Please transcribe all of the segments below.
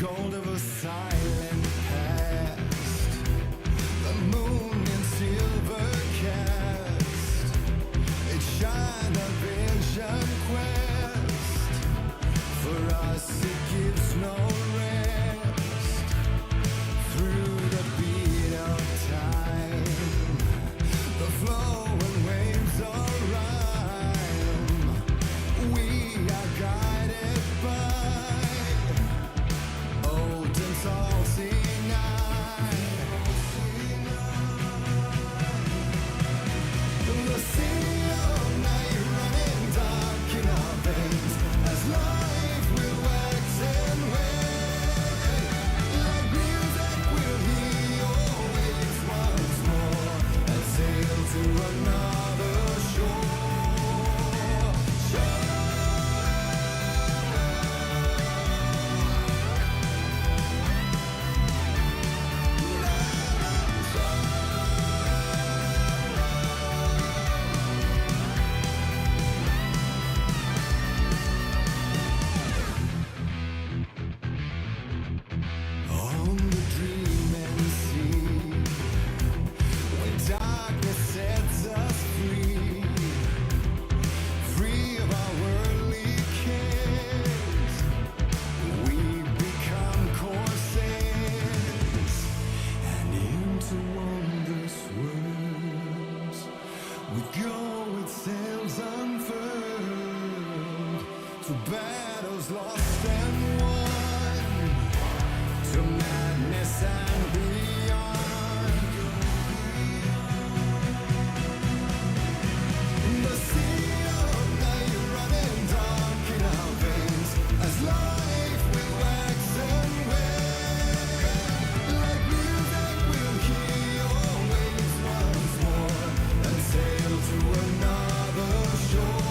gold of a silent past. The moon in silver cast. It shine a vision quest. For us it gives no rest. Through the beat of time, the flowing waves of rhyme, we are guided by old and salty night. The sea of night running dark in our veins, as life will wax and wane. Like music we'll hear your waves once more, and sail to another shore. On the dreaming sea, when darkness sets us free, free of our worldly cares, we become corsairs, and into wondrous worlds we go with sails unfurled, to battles lost and won, to madness and beyond. The sea of night running dark in our veins, as life will wax and wane. Like music we'll hear your waves once more, and sail to another shore.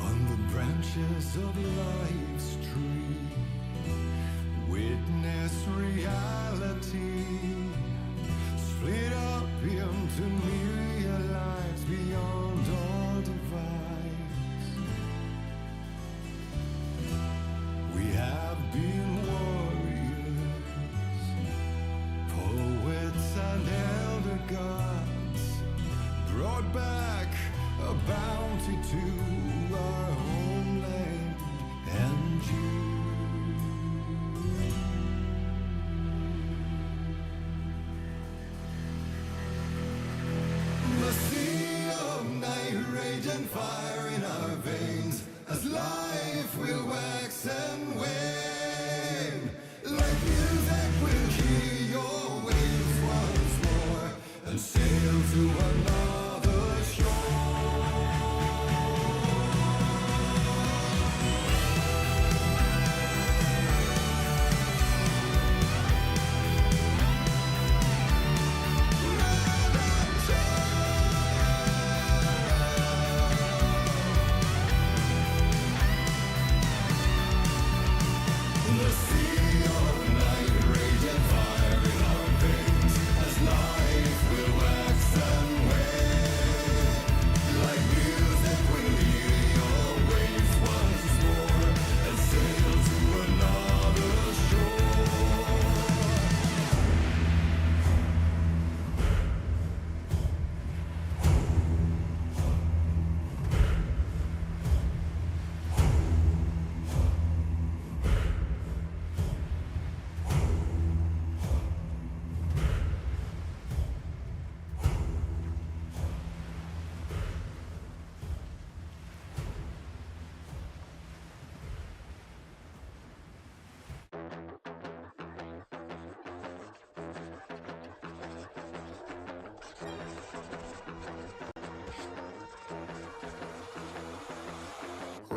On the branches of life's tree, witness reality, split up into myriad lives beyond all divides. We have been warriors, poets and elder gods, brought back a bounty to our homeland and you. The sea of night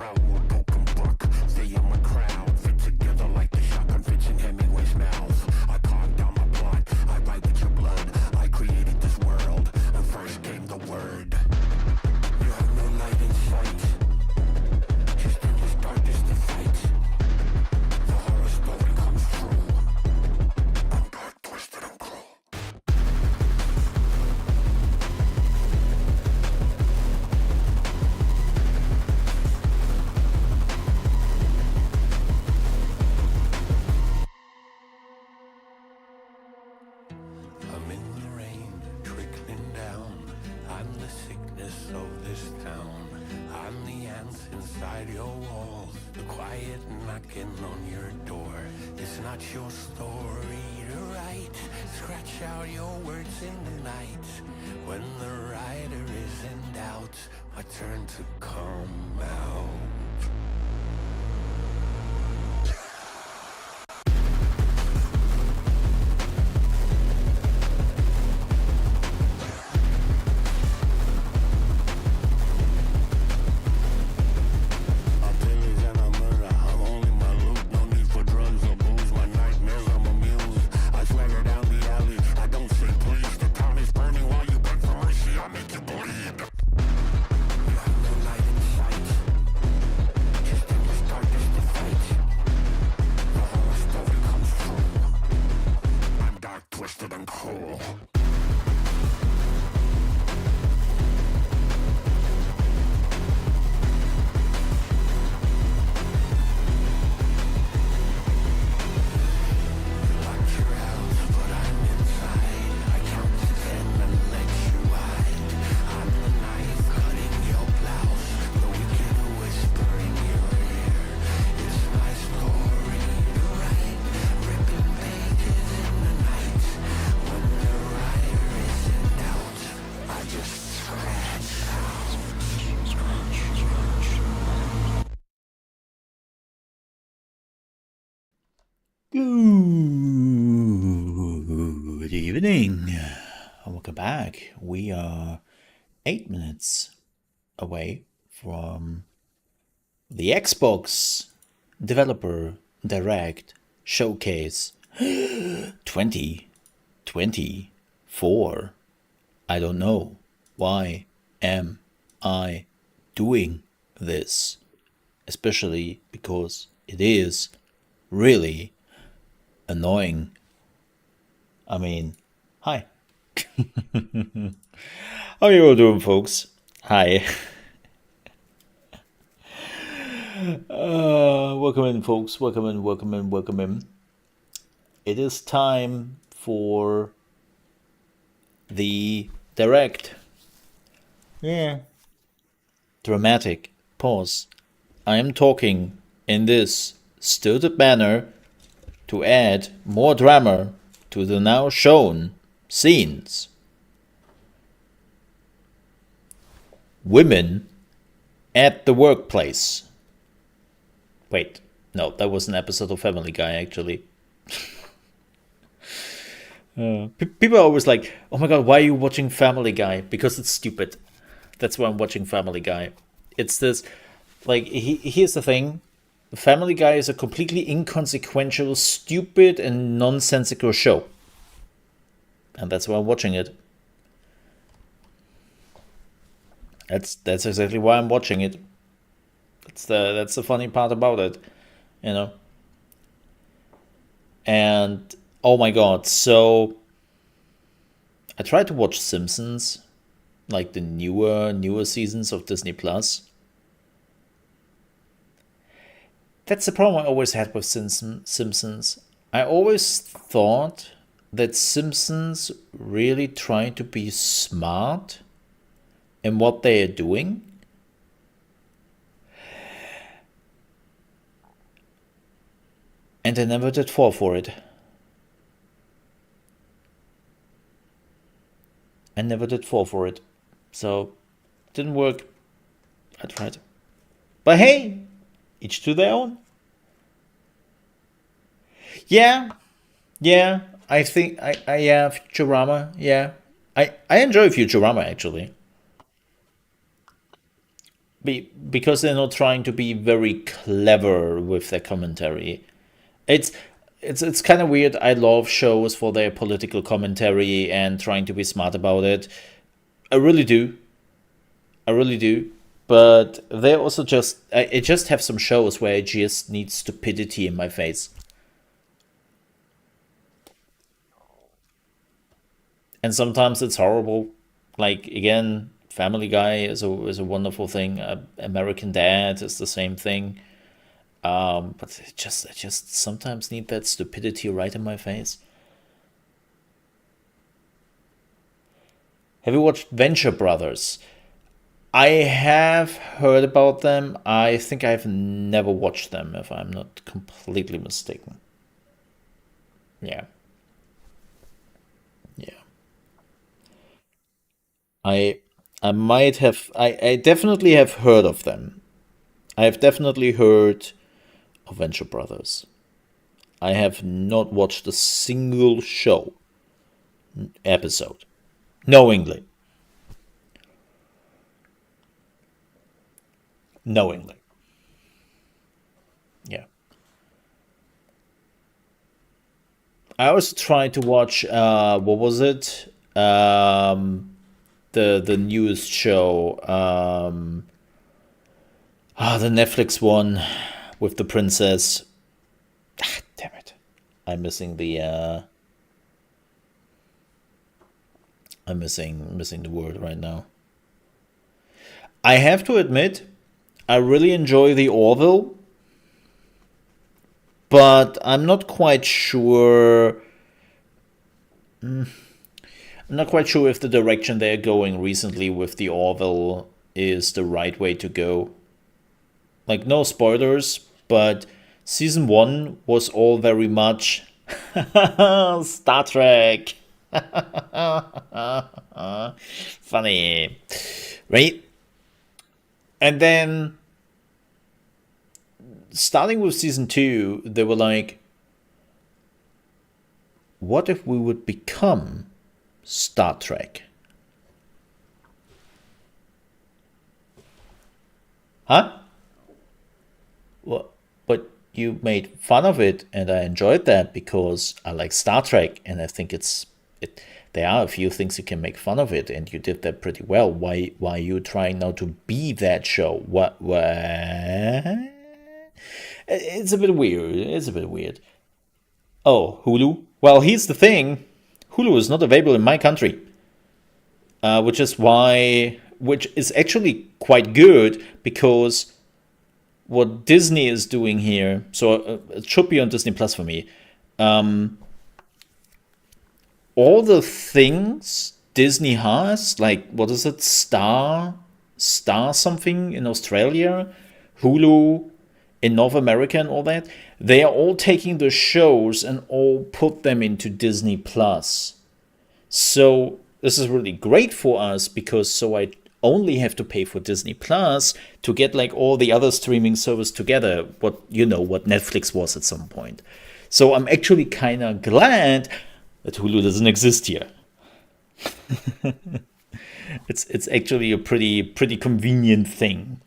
out, we'll open book. Stay in my crowd, fit together like the shotgun fits in Hemingway's mouth. I carved down my plot, I write with your blood. I created this world, and first came the word. You have no light in sight, just endless darkness to fight. The horror story comes true. I'm dark, twisted, and cruel. I'm in the rain, trickling down. I'm the sickness of this town. I'm the ants inside your walls, the quiet knocking on your door. It's not your story to write. Scratch out your words in the night. When the writer is in doubt, I turn to come out. Twisted and cruel. Good evening. Welcome back. We are 8 minutes away from the Xbox Developer Direct Showcase 2024. I don't know. Why am I doing this? Especially because it is really annoying. I mean, hi. How you all doing, folks? Hi. Welcome in, folks. Welcome in, welcome in, welcome in. It is time for the direct. Yeah. Dramatic pause. I am talking in this stilted manner to add more drama to the now shown scenes. Women at the workplace. Wait, no, that was an episode of Family Guy, actually. People are always like, oh my god, why are you watching Family Guy? Because it's stupid. That's why I'm watching Family Guy. It's this, like, here's the thing. Family Guy is a completely inconsequential, stupid, and nonsensical show. And that's why I'm watching it. That's exactly why I'm watching it. That's the funny part about it, you know. And oh my god, so I tried to watch Simpsons, like the newer seasons of Disney Plus. That's the problem I always had with Simpsons. I always thought that Simpsons really try to be smart in what they are doing. And I never did fall for it. So, didn't work. I tried. But hey, each to their own. Yeah. I think I Futurama. Yeah, I enjoy Futurama actually. because they're not trying to be very clever with their commentary. It's it's kind of weird. I love shows for their political commentary and trying to be smart about it. I really do. I really do. But they also just I just have some shows where I just need stupidity in my face, and sometimes it's horrible. Like again, Family Guy is a wonderful thing. American Dad is the same thing. But I just sometimes need that stupidity right in my face. Have you watched Venture Brothers? I have heard about them. I think I've never watched them, if I'm not completely mistaken. Yeah, yeah. I I might have. I definitely have heard of them. I have definitely heard of Venture Brothers. I have not watched a single show episode, knowingly, knowingly. Yeah. I also tried to watch. What was it? The newest show. The Netflix one with the princess. Damn it! I'm missing the. I'm missing the word right now. I have to admit, I really enjoy the Orville, but I'm not quite sure. I'm not quite sure if the direction they're going recently with the Orville is the right way to go. Like, no spoilers, but season one was all very much Star Trek. Funny, right? And then starting with season two, they were like, what if we would become Star Trek? Huh? Well, but you made fun of it, and I enjoyed that because I like Star Trek, and I think it. There are a few things you can make fun of it, and you did that pretty well. Why are you trying now to be that show? What? What? It's a bit weird. It's a bit weird. Oh, Hulu. Well, here's the thing. Hulu is not available in my country, which is actually quite good because what Disney is doing here. So it should be on Disney Plus for me. All the things Disney has, like what is it, Star something in Australia, Hulu in North America, and all that. They are all taking the shows and all put them into Disney Plus. So this is really great for us because so I only have to pay for Disney Plus to get like all the other streaming service together. What Netflix was at some point. So I'm actually kind of glad that Hulu doesn't exist here. It's actually a pretty convenient thing.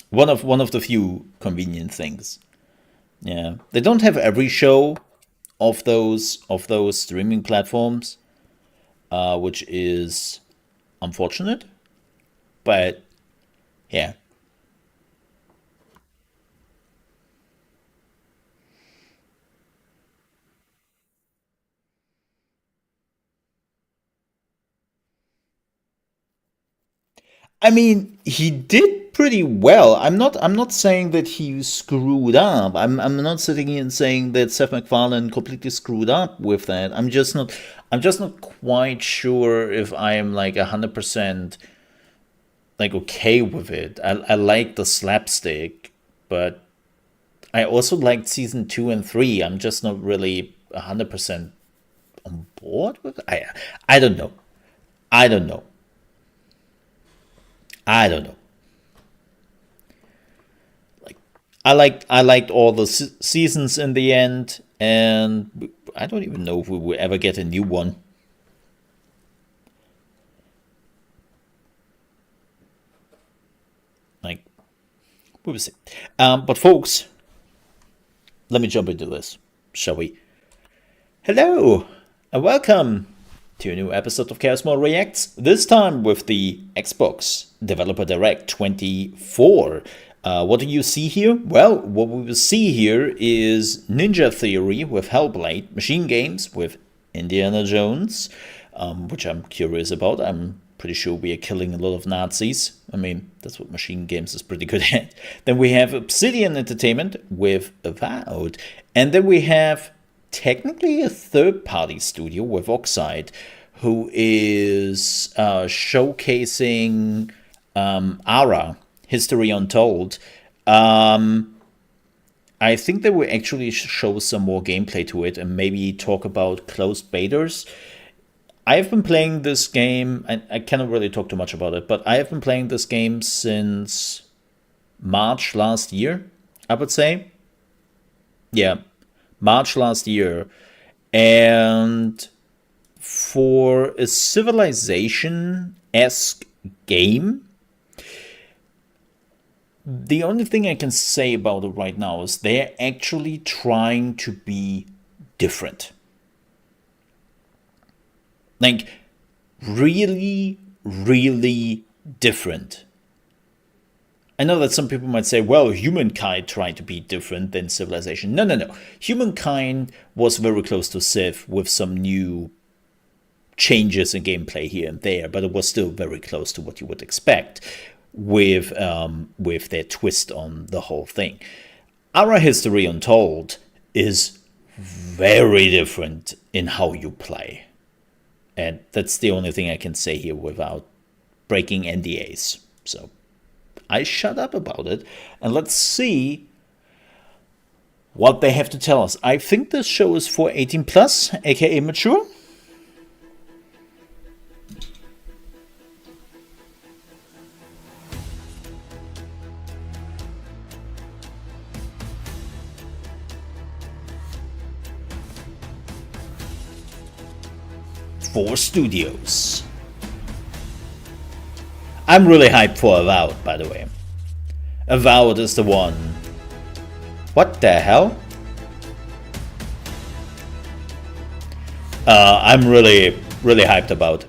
One of the few convenient things. Yeah, they don't have every show of those streaming platforms, which is unfortunate. But yeah, I mean, he did pretty well. I'm not saying that he screwed up. I'm not sitting here and saying that Seth MacFarlane completely screwed up with that. I'm just not quite sure if I am like 100% like okay with it. I like the slapstick, but I also liked season 2 and 3. I'm just not really 100% on board with it. I don't know. I don't know. I don't know. Like I liked all the seasons in the end, and I don't even know if we will ever get a new one. We will see. But folks, let me jump into this, shall we? Hello, and welcome to a new episode of ChaosMole Reacts, this time with the Xbox Developer Direct 24. What do you see here? Well, what we will see here is Ninja Theory with Hellblade, Machine Games with Indiana Jones, which I'm curious about. I'm pretty sure we are killing a lot of Nazis. I mean, that's what Machine Games is pretty good at. Then we have Obsidian Entertainment with Avowed. And then we have technically a third-party studio with Oxide, who is showcasing Ara, History Untold. I think they will actually show some more gameplay to it and maybe talk about closed betas. I've been playing this game, and I cannot really talk too much about it, but I have been playing this game since March last year, I would say. Yeah, March last year. And for a Civilization-esque game, the only thing I can say about it right now is they're actually trying to be different. Like, really, really different. I know that some people might say, well, Humankind tried to be different than Civilization. No. Humankind was very close to Civ with some new changes in gameplay here and there, but it was still very close to what you would expect with their twist on the whole thing. Our History Untold is very different in how you play. And that's the only thing I can say here without breaking NDAs. So I shut up about it, and let's see what they have to tell us. I think this show is for 18 plus, aka mature. Studios. I'm really hyped for Avowed, by the way. Avowed is the one. What the hell? I'm really hyped about.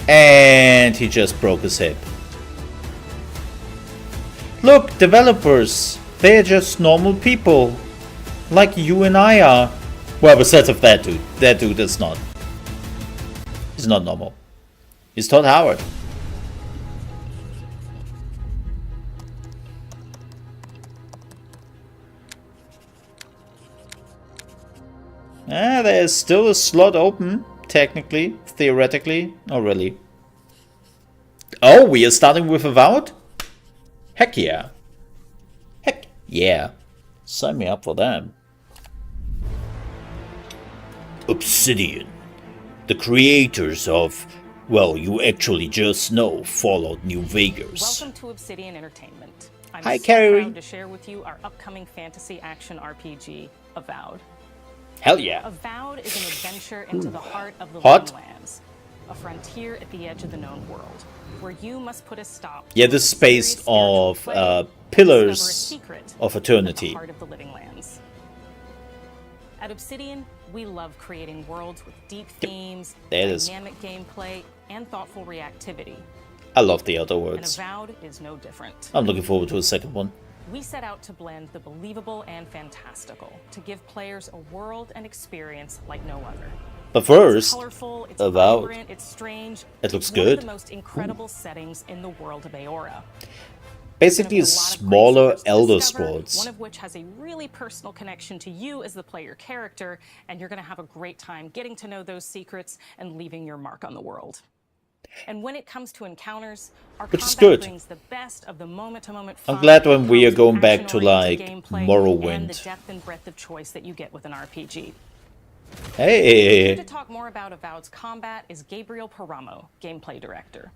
And he just broke his hip. Look, developers, they're just normal people. Like you and I are. Well, besides of that dude is not. He's not normal. He's Todd Howard. There's still a slot open, technically, theoretically. Not really. Oh, we are starting with Avowed? Heck yeah. Heck yeah. Sign me up for that. Obsidian, the creators of, well, you actually just know, Fallout New Vegas. Welcome to Obsidian Entertainment. I'm Hi, so Carrie. proud to share with you our upcoming fantasy action RPG, Avowed. Hell yeah. Avowed is an adventure into the heart of the Hot. Living Lands, a frontier at the edge of the known world, where you must put a stop. Yeah, to this a is based mysterious spiritual off plague and Pillars discover a secret of at Eternity. the heart of the Living Lands. At Obsidian, we love creating worlds with deep themes, There it is. dynamic gameplay, and thoughtful reactivity. I love the Outer And Worlds. Avowed is no different. I'm looking forward to a second one. We set out to blend the believable and fantastical to give players a world and experience like no other. But It's first, colorful, it's Avowed. vibrant, it's strange. It looks It's one good. of the most incredible settings in the world of Aora. basically a There's gonna be a lot of great smaller secrets to Elder discover, Scrolls. one of which has a really personal connection to you as the player character, and you're going to have a great time getting to know those secrets and leaving your mark on the world. And when it comes to encounters, our Which is combat good. brings the best of the moment-to-moment I'm fun, glad when we are powerful going back to, action-oriented like, gameplay, Morrowind. and the depth and breadth of choice that you get with an RPG. Here Hey, to talk more about Avowed's combat is Gabriel Paramo, gameplay director.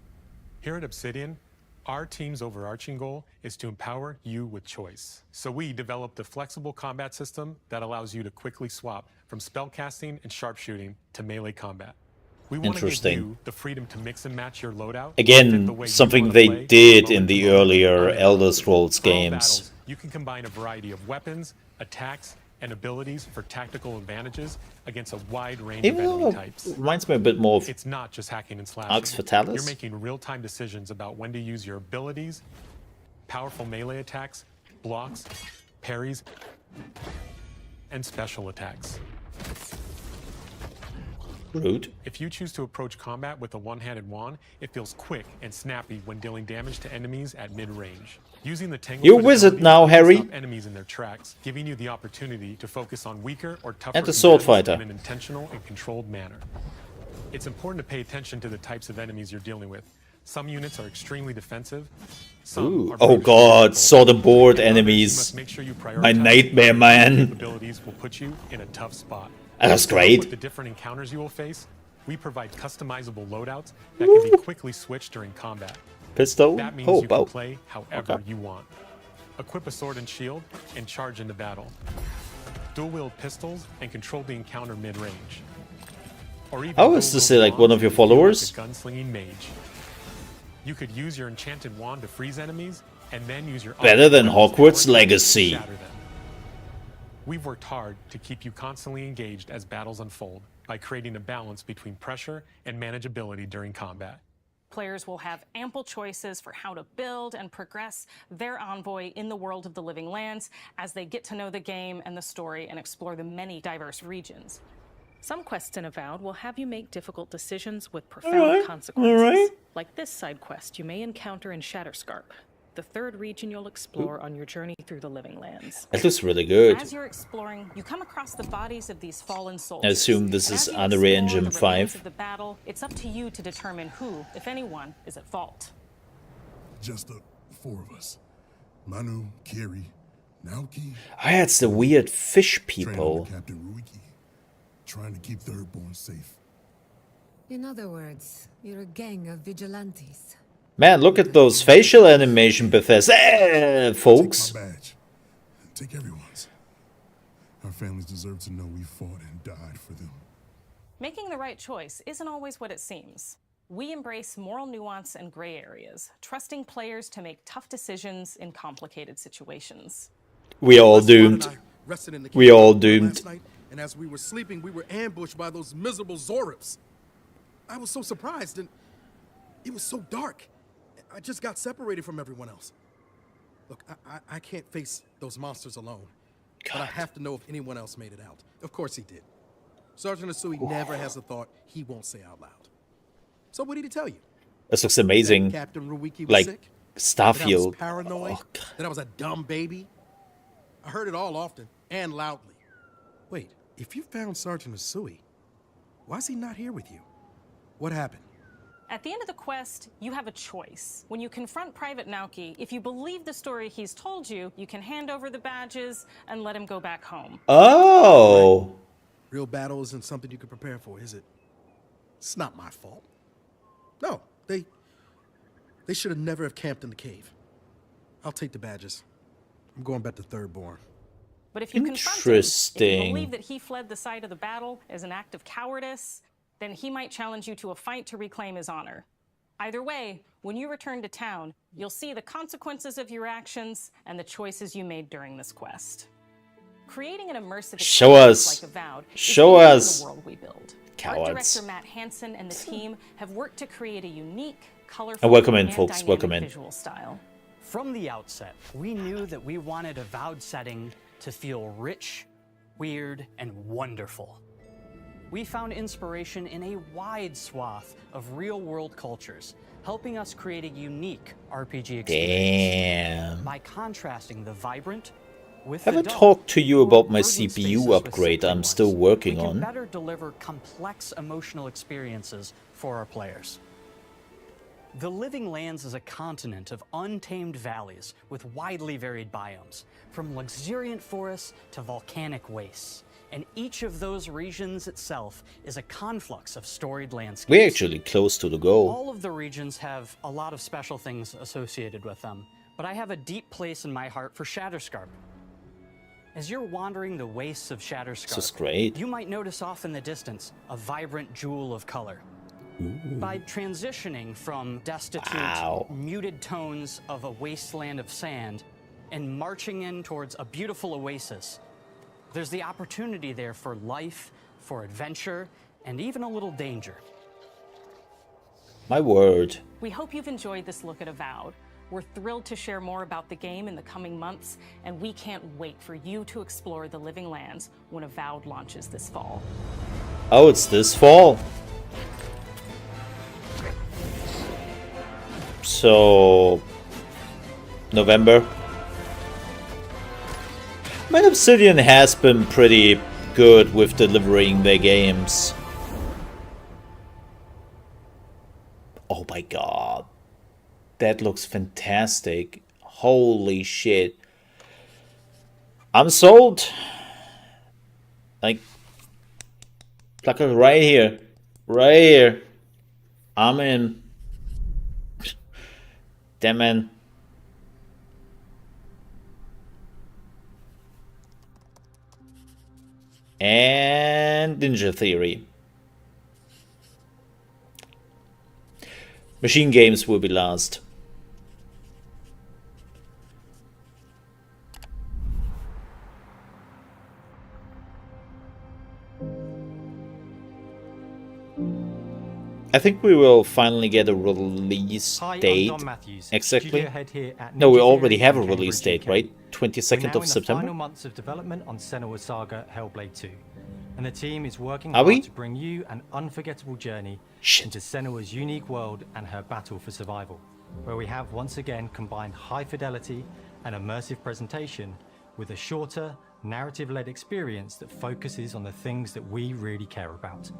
Here at Obsidian, our team's overarching goal is to empower you with choice. So we developed a flexible combat system that allows you to quickly swap from spellcasting and sharpshooting to melee combat. We want to give Interesting. you the freedom to mix and match your loadout. Again, fit the way you something wanna they play, did in moment the to moment, earlier uninterrupted. Elder Scrolls For all games. battles, you can combine a variety of weapons, attacks, and abilities for tactical advantages against a wide range Even of though enemy it types. reminds me a bit more of It's not just hacking and slashing. Arx Fatalis. You're making real-time decisions about when to use your abilities, powerful melee attacks, blocks, parries, and special attacks. Rude. If you choose to approach combat with a one-handed wand, it feels quick and snappy when dealing damage to enemies at mid-range. Using the Tangle You're a Foot wizard ability, now, you can Harry. stop enemies in their tracks, giving you the opportunity to focus on weaker or tougher And the sword combatants fighter. in an intentional and controlled manner. It's important to pay attention to the types of enemies you're dealing with. Some units are extremely defensive. Some Ooh. are Oh brutishly god, lethal, sword and board and others you enemies. must make sure you My prioritize. nightmare, man. Capabilities will put you in a tough spot. That's To help with great. the different encounters you will face, we provide customizable loadouts that can be quickly switched during combat. Pistol. That means Oh, you bow. can play however Okay. you want. Equip a sword and shield and charge into battle. Dual-wield pistols and control the encounter mid-range. Or even Oh, is this dual-wield like one wands of your if you feel followers? Like a gunslinging mage. You could use your enchanted wand to freeze enemies and then use your Better other than weapons' Hogwarts power to Legacy. shatter them. We've worked hard to keep you constantly engaged as battles unfold by creating a balance between pressure and manageability during combat. Players will have ample choices for how to build and progress their envoy in the world of the living lands as they get to know the game and the story and explore the many diverse regions. Some quests in Avowed will have you make difficult decisions with profound Alright, consequences. alright. Like this side quest you may encounter in Shatterscarp, the third region you'll explore on your journey through the living lands. That looks really good. As you're exploring, you come across the bodies of these fallen I soldiers. assume this And is as you Unreal explore Engine the remains 5. of the battle, it's up to you to determine who, if anyone, is at fault. Just the four of us. Manu, Kiri, Naoki, Ah, it's the weird fish training people. under Captain Ruiki. Trying to keep Thirdborn safe. In other words, you're a gang of vigilantes. Man, look at those facial animation, Bethesda. Folks. Take my badge. Take everyone's. Our families deserve to know we fought and died for them. Making the right choice isn't always what it seems. We embrace moral nuance and gray areas, trusting players to make tough decisions in complicated situations. We all doomed. We all doomed. Last night, and as we were sleeping, we were ambushed by those miserable Zorips. I was so surprised, and it was so dark. I just got separated from everyone else. Look, I can't face those monsters alone. But I God. have to know if anyone else made it out. Of course he did. Sergeant Asui never has a thought he won't say out loud. So what did he tell you? This looks amazing. That Captain Ruiki was Like sick? That I was Starfield. paranoid? Oh, God. That I was a dumb baby? I heard it all often and loudly. Wait, if you found Sergeant Asui, why is he not here with you? What happened? At the end of the quest, you have a choice. When you confront Private Naoki, if you believe the story he's told you, you can hand over the badges and let him go back home. Oh. Real battle isn't something you can prepare for, is it? It's not my fault. No, they should have never have camped in the cave. I'll take the badges. I'm going back to Thirdborn. But if you confront him, if Interesting. you believe that he fled the site of the battle as an act of cowardice, then he might challenge you to a fight to reclaim his honor. Either way, when you return to town, you'll see the consequences of your actions and the choices you made during this quest. Creating an immersive Show experience us. like Avowed Show is unique in us. the world we build. Cowards. Art director Matt Hansen and the team have worked to create a unique, colorful, And welcome in, and folks. dynamic Welcome in. visual style. From the outset, we knew that we wanted Avowed setting to feel rich, weird, and wonderful. We found inspiration in a wide swath of real-world cultures, helping us create a unique RPG experience. Damn. By contrasting the vibrant with Have the I dull, talked to you or about my urban CPU spaces with upgrade simpler I'm still ones, working we can on? better deliver complex emotional experiences for our players. The Living Lands is a continent of untamed valleys with widely varied biomes, from luxuriant forests to volcanic wastes. And each of those regions itself is a conflux of storied landscapes. We're actually close to the goal. All of the regions have a lot of special things associated with them, but I have a deep place in my heart for Shatterscarp. As you're wandering the wastes of Shatterscarp, This is great. you might notice off in the distance a vibrant jewel of color. By transitioning from destitute, Wow. muted tones of a wasteland of sand and marching in towards a beautiful oasis, there's the opportunity there for life, for adventure, and even a little danger. My word. We hope you've enjoyed this look at Avowed. We're thrilled to share more about the game in the coming months, and we can't wait for you to explore the Living Lands when Avowed launches this fall. Oh, it's this fall. So, November. I mean, Obsidian has been pretty good with delivering their games. Oh my god. That looks fantastic. Holy shit. I'm sold. Like, plug it right here. Right here. I'm in. Damn, man. And Ninja Theory. Machine Games will be last. I think we will finally get a release Hi, date. I'm Don Matthews, Exactly. studio head here at No, we Ninja already Theory have a in release Cambridge, date, UK. right? We're 22nd now of in the September? final months of development on Senua's Saga Hellblade 2, and the team is working Are hard we? to bring you an unforgettable journey Shit. into Senua's unique world and her battle for survival, where we have once again combined high fidelity and immersive presentation with a shorter, narrative-led experience that focuses on the things that we really care about,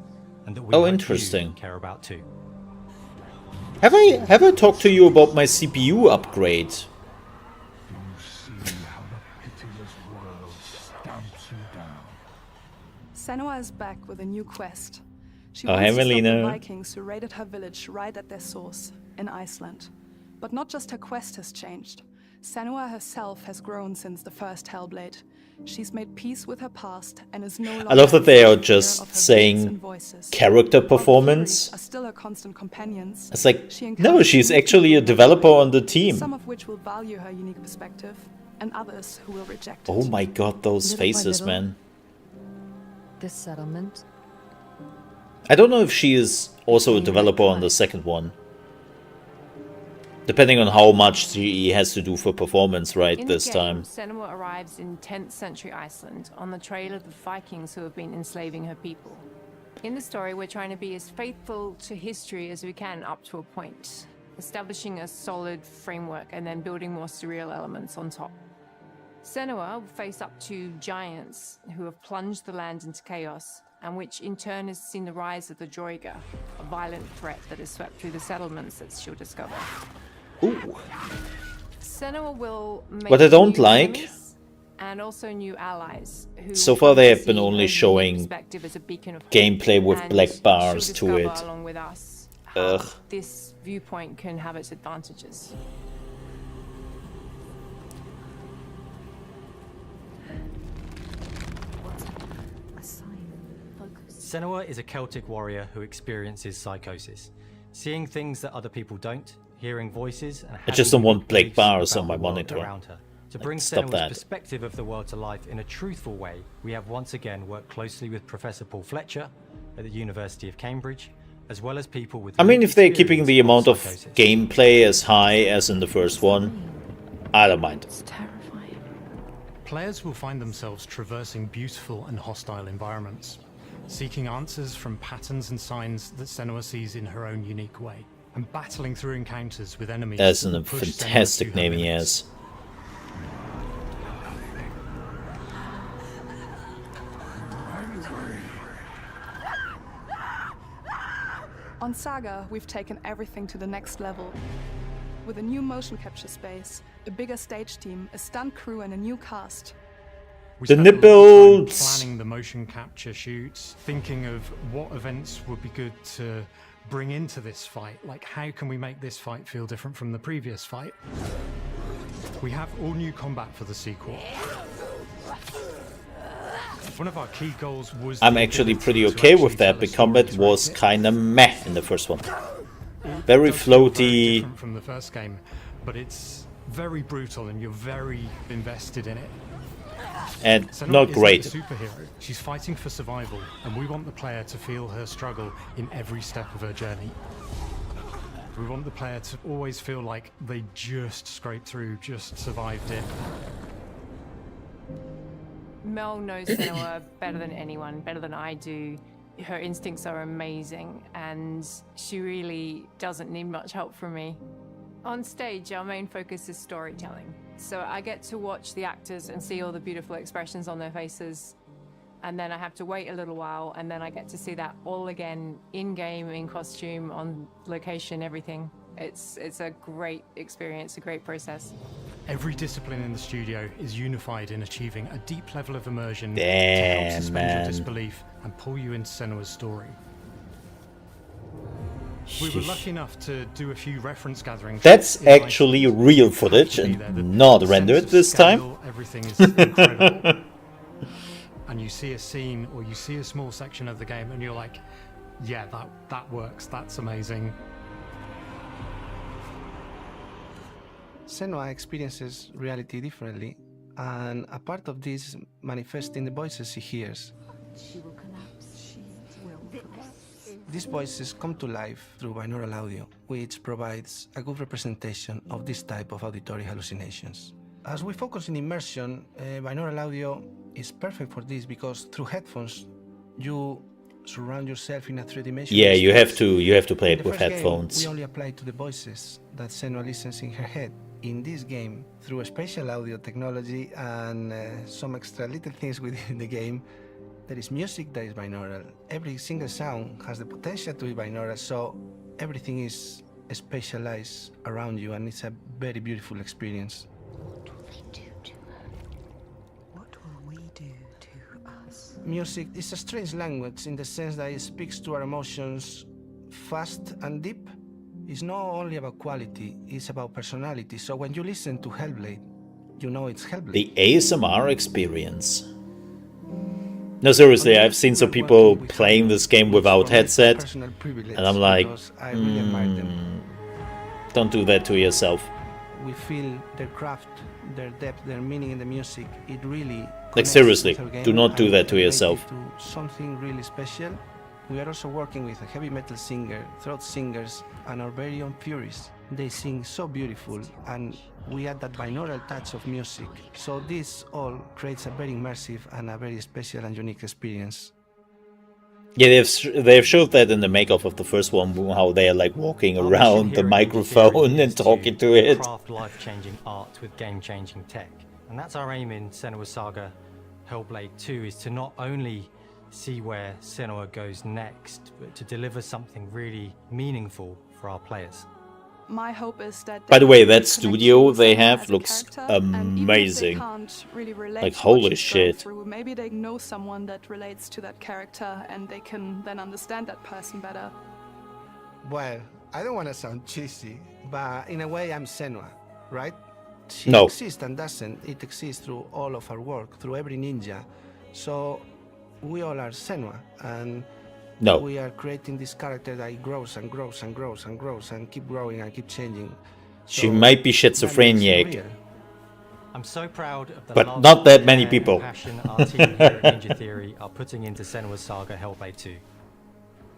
and that we Oh, hope interesting. you care about too. Have I talked to you about my CPU upgrade? See how the pitiless world stamps you down. Senua is back with a new quest. She Oh, wants to stop the Evelina. Vikings who raided her village right at their source, in Iceland. But not just her quest has changed. Senua herself has grown since the first Hellblade. She's made peace with her past and is no longer I love that they are in fear just of her saying words and voices. character While the performance. Furies are still her constant companions. It's like, she no, encounters she's new actually a people developer along on the way, team. Some of which will value her unique perspective, and others who will reject it. Oh my god, those Little by faces, little. man. This settlement. I don't know if she is also a developer on the second one. Depending on how much she has to do for performance, right, In this the game, time. Senua arrives in 10th century Iceland on the trail of the Vikings who have been enslaving her people. In the story, we're trying to be as faithful to history as we can up to a point, establishing a solid framework and then building more surreal elements on top. Senua will face up to giants who have plunged the land into chaos, and which in turn has seen the rise of the Droiga, a violent threat that has swept through the settlements that she'll discover. Ooh. Senua will make What I don't new like- enemies and also new allies who So will far come they to have been see only her unique showing perspective as a beacon of hope, gameplay with and black she'll bars to discover it. along with us how Ugh. this viewpoint can have its advantages. A sign. Focus. Senua is a Celtic warrior who experiences psychosis, seeing things that other people don't, hearing voices, and I just having don't want unique black beliefs bars about on my the world monitor. around her. To Like, bring stop Senua's that. perspective of the world to life in a truthful way, we have once again worked closely with Professor Paul Fletcher at the University of Cambridge, as well as people with I mean, lived if they're keeping experience the amount of psychosis. gameplay as high as in the first one, I don't mind. It's terrifying. Players will find themselves traversing beautiful and hostile environments, seeking answers from patterns and signs that Senua sees in her own unique way, and battling through encounters with enemies. That's that a will push Senua fantastic to her name he limits. has. On Saga, we've taken everything to the next level. With a new motion capture space, a bigger stage team, a stunt crew, and a new cast. We The spent a lot of time nipples. planning the motion capture shoots, thinking of what events would be good to bring into this fight. Like, how can we make this fight feel different from the previous fight? We have all new combat for the sequel. One of our key goals was I'm actually pretty okay with that. The combat was kind of meh in the first one. Very floaty. Different from the first game, but it's very brutal and you're very invested in it. And Senua not isn't great. a superhero. She's fighting for survival, and we want the player to feel her struggle in every step of her journey. We want the player to always feel like they just scraped through, just survived it. Mel knows Senua better than anyone, better than I do. Her instincts are amazing, and she really doesn't need much help from me. On stage, our main focus is storytelling. So I get to watch the actors and see all the beautiful expressions on their faces. And then I have to wait a little while, and then I get to see that all again in-game, in costume, on location, everything. It's a great experience, a great process. Every discipline in the studio is unified in achieving a deep level of immersion to Damn, help suspend man. your disbelief and pull you into Senua's story. We were lucky enough to do a few reference gatherings. That's in actually Iceland. real You footage have to be and there. The not sense rendered of this time. scale, everything is incredible. And you see a scene or you see a small section of the game and you're like, yeah, that works, that's amazing. Senua experiences reality differently, and a part of this manifests in the voices she hears. These voices come to life through binaural audio, which provides a good representation of this type of auditory hallucinations. As we focus in immersion, binaural audio is perfect for this because through headphones, you surround yourself in a three-dimensional Yeah, you have space. to play In it the with first game, headphones. we only apply to the voices that Senua listens in her head. In this game, through spatial audio technology and some extra little things within the game, there is music that is binaural. Every single sound has the potential to be binaural, so everything is spatialized around you, and it's a very beautiful experience. What will we do to us? Music is a strange language in the sense that it speaks to our emotions fast and deep. It's not only about quality, it's about personality. So when you listen to Hellblade, you know it's Hellblade. The ASMR experience. No, seriously, I've seen some people playing this game without headset, and I'm like, don't do that to yourself. We feel their craft, their depth, their meaning in the music. It really Like, seriously, connects with our do game not do and that to elevates yourself. it to something really special. We are also working with a heavy metal singer, throat singers, and our very own purists. They sing so beautiful, and we add that binaural touch of music. So this all creates a very immersive and a very special and unique experience. Yeah, they've showed that in the makeoff of the first one, how they're like walking Our mission around here the at Ninja microphone Theory and is talking to it. Craft life-changing art with game-changing tech, and that's our aim in Senua Saga Hellblade 2, is to not only see where Senua goes next, but to deliver something really meaningful for our players. My hope is that By the they way, can that connect studio with they Senua have as a looks character, and even if they amazing. can't really relate Like, to what holy she's going shit. through, maybe they know someone that relates to that character and they can then understand that person better. Well, I don't want to sound cheesy, but in a way I'm Senua, right? She No. exists and doesn't. It exists through all of our work, through every ninja. So we all are Senua, and No. we are creating this character that grows and grows and grows and grows and keep growing and keep changing. She So might be that makes it schizophrenic. real. I'm so proud of the But love, not that many care, and people. passion our team here at Ninja Theory are putting into Senua Saga Hellblade 2.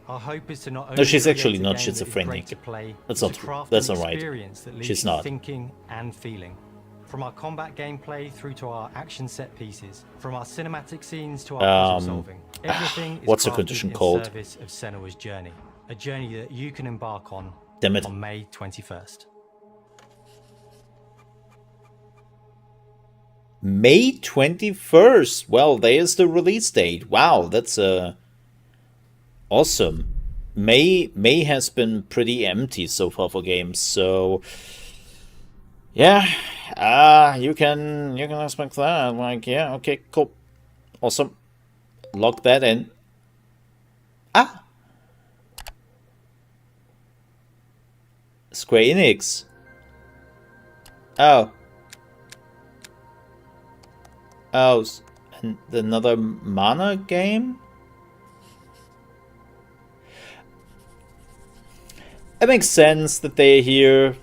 Our hope is to not only she's create actually a not game that is schizophrenic. great to play, That's but not to true. craft That's an not right. experience that leaves She's you not. thinking and feeling. From our combat gameplay through to our action set pieces, from our cinematic scenes to our puzzle solving, everything is what's the crafted condition in called? service of Senua's journey, a journey that you can embark on Damn it. on May 21st. May 21st. Well, there's the release date. Wow, that's awesome. May has been pretty empty so far for games, so yeah, you can expect that. Like, yeah, okay, cool, awesome. Lock that in. Square Enix. Oh, another mana game? It makes sense that they're here,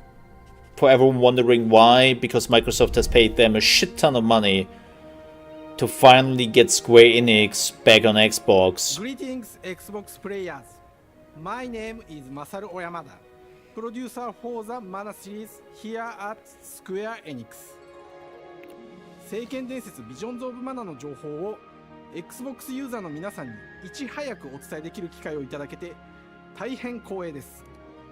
for everyone wondering why, because Microsoft has paid them a shit ton of money to finally get Square Enix back on Xbox. Greetings, Xbox players. My name is Masaru Oyamada, producer for the Mana series here at Square Enix. 聖剣伝説ビジョンズ・オブ・マナの情報を Xbox ユーザーの皆さんにいち早くお伝えできる機会をいただけて大変光栄です。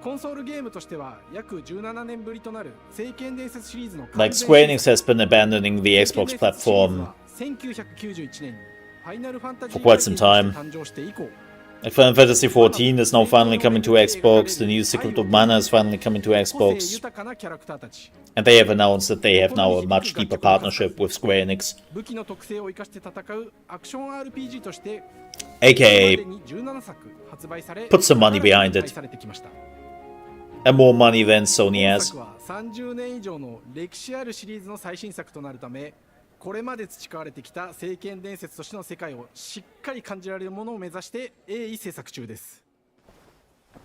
コンソールゲームとしては約17年ぶりとなる聖剣伝説シリーズの Like Square Enix has been abandoning the Xbox platform 1991年にファイナルファンタジー for quite some time. 誕生して以降 Like Final Fantasy XIV is now finally coming to Xbox, the new Secret of Mana is finally coming to Xbox, and they have announced that they have now a much deeper partnership with Square Enix, 武器の特性を生かして戦うアクション RPG として aka 17作発売され put some money behind it, されてきました。 and more money than Sony has. 本作は30年以上の歴史あるシリーズの最新作となるため、これまで培われてきた聖剣伝説としての世界をしっかり感じられるものを目指して鋭意制作中です。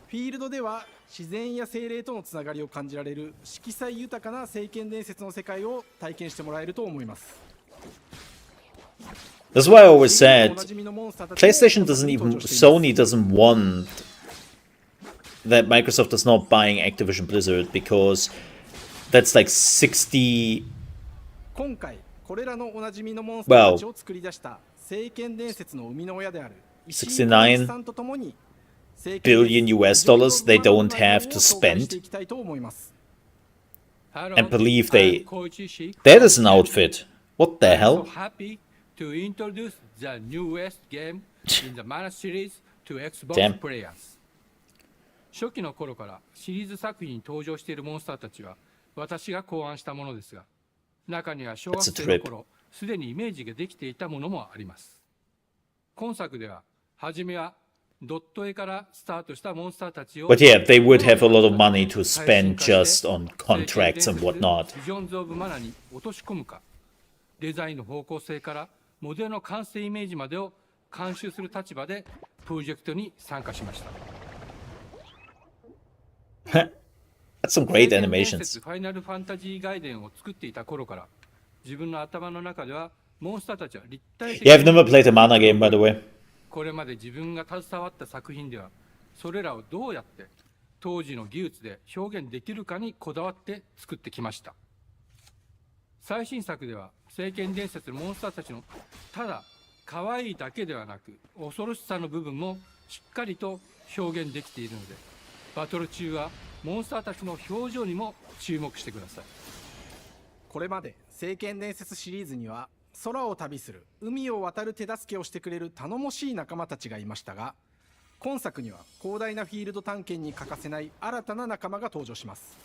フィールドでは自然や精霊とのつながりを感じられる色彩豊かな聖剣伝説の世界を体験してもらえると思います。 That's why I always said PlayStation doesn't even, Sony doesn't want that Microsoft is not buying Activision Blizzard, because that's like 60. 今回これらのおなじみのモンスターたちを作り出した聖剣伝説の生みの親である69 billion US dollars they don't have to spend. And believe that is an outfit. What the hell? Happy to introduce the newest game in the Mana series to Xbox Damn. players. 初期の頃からシリーズ作品に登場しているモンスターたちは私が考案したものですが、中には小学生の頃すでにイメージができていたものもあります。今作では初めはドット絵からスタートしたモンスターたちを But yeah, they would have a lot of money to spend just on contracts and whatnot. ビジョンズ・オブ・マナに落とし込むか、デザインの方向性からモデルの完成イメージまでを監修する立場でプロジェクトに参加しました。That's some great animations. ファイナルファンタジー外伝を作っていた頃から自分の頭の中ではモンスターたちは立体的 Yeah, I've never played a Mana game, by the way. これまで自分が携わった作品ではそれらをどうやって当時の技術で表現できるかにこだわって作ってきました。最新作では聖剣伝説のモンスターたちのただ可愛いだけではなく恐ろしさの部分もしっかりと表現できているので、バトル中はモンスターたちの表情にも注目してください。これまで聖剣伝説シリーズには空を旅する海を渡る手助けをしてくれる頼もしい仲間たちがいましたが、今作には広大なフィールド探検に欠かせない新たな仲間が登場します。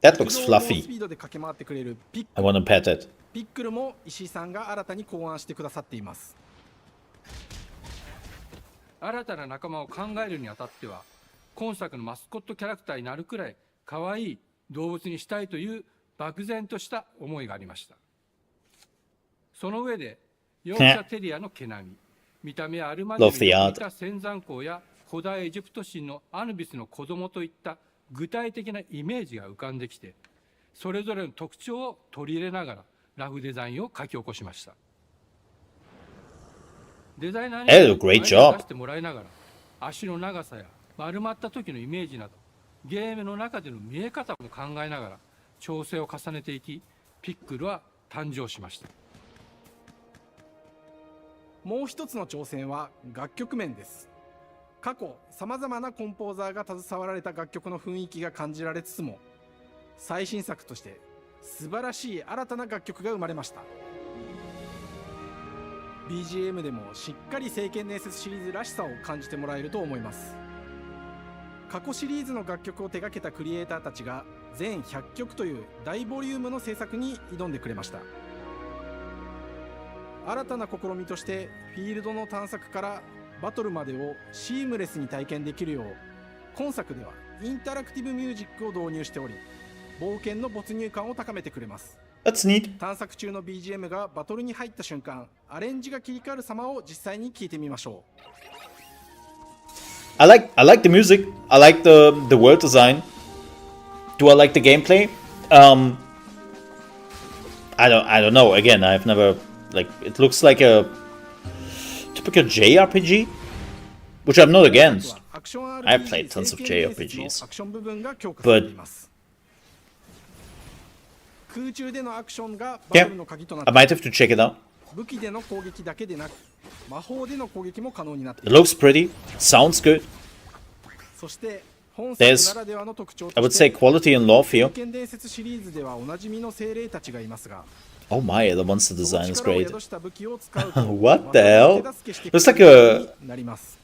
That looks fluffy. スピードで駆け回ってくれるピック I want to pet it. ピックルも石井さんが新たに考案してくださっています。新たな仲間を考えるにあたっては今作のマスコットキャラクターになるくらい可愛い動物にしたいという漠然とした思いがありました。その上でヨークシャテリアの毛並み、見た目はアルマジに似た仙山港や古代エジプト神のアヌビスの子供といった具体的なイメージが浮かんできて、それぞれの特徴を取り入れながらラフデザインを書き起こしました。デザイナーにアイデアを出してもらいながら足の長さや丸まった時のイメージなどゲームの中での見え方も考えながら調整を重ねていき、ピックルは誕生しました。もう一つの挑戦は楽曲面です。過去さまざまなコンポーザーが携わられた楽曲の雰囲気が感じられつつも、最新作として素晴らしい新たな楽曲が生まれました。 BGM でもしっかり聖剣伝説シリーズらしさを感じてもらえると思います。過去シリーズの楽曲を手掛けたクリエイターたちが全100曲という大ボリュームの制作に挑んでくれました。新たな試みとしてフィールドの探索からバトルまでをシームレスに体験できるよう、今作ではインタラクティブミュージックを導入しており、冒険の没入感を高めてくれます。That's neat. 探索中の BGM がバトルに入った瞬間、アレンジが切り替わる様を実際に聞いてみましょう。I like the music. I like the world design. Do I like the gameplay? I don't know. Again, I've never like. It looks like a typical JRPG, which I'm not against. I've played tons of JRPGs, but 空中でのアクションがバ yeah, トルの鍵となっ I て might have to check it out. 武器での攻撃だけでなく魔法での攻撃も可能になってい It ます looks pretty. Sounds good. そして本 There's, 作ならではの特徴 I と would し say, て quality and lore 聖 feel. 剣伝説シリーズではおなじみの精霊たちがいますが Oh my, the monster その design is 力を great. 宿した武器を使うと What the hell? 手助けしてく Looks れ like るよう a になります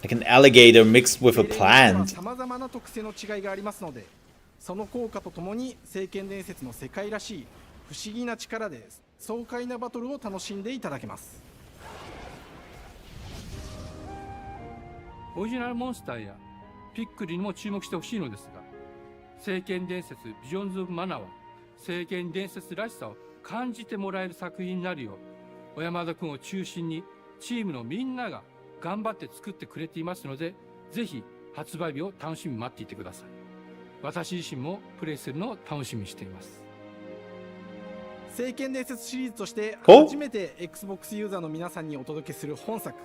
like an alligator mixed with a 精霊には plant. 様々な特性の違いがありますのでその効果とともに聖剣伝説の世界らしい不思議な力で爽快なバトルを楽しんでいただけます。オリジナルモンスターやピックリにも注目してほしいのですが、聖剣伝説ビジョンズ・オブ・マナは聖剣伝説らしさを感じてもらえる作品になるよう小山田君を中心にチームのみんなが頑張って作ってくれていますので、ぜひ発売日を楽しみに待っていてください。私自身もプレイするのを楽しみにしています。聖剣伝説シリーズとしてお初めて Xbox ユーザーの皆さんにお届けする本作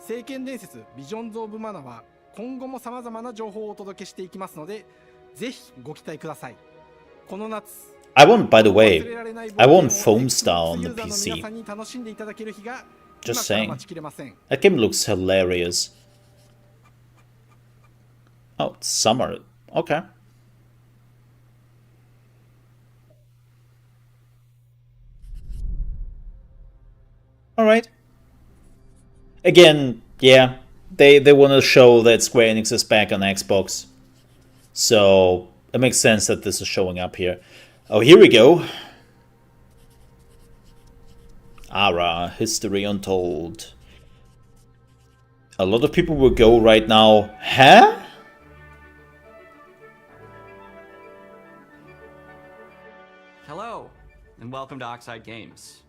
聖剣伝説ビジョンズ・オブ・マナは今後も様々な情報をお届けしていきますのでぜひご期待ください。この夏 I want, by the 忘 way, れられない冒 I 険を want Foam Star on the Xbox ユーザーの皆さ PC. んに楽しんでいただける日が Just 今から saying. 待ちきれません。 That game looks hilarious. Oh, it's summer. Okay. Alright. Again, yeah, they want to show that Square Enix is back on Xbox. So it makes sense that this is showing up here. Oh, here we go. Ara, History Untold. A lot of people will go right now, huh? Hello, and welcome to Oxide Games.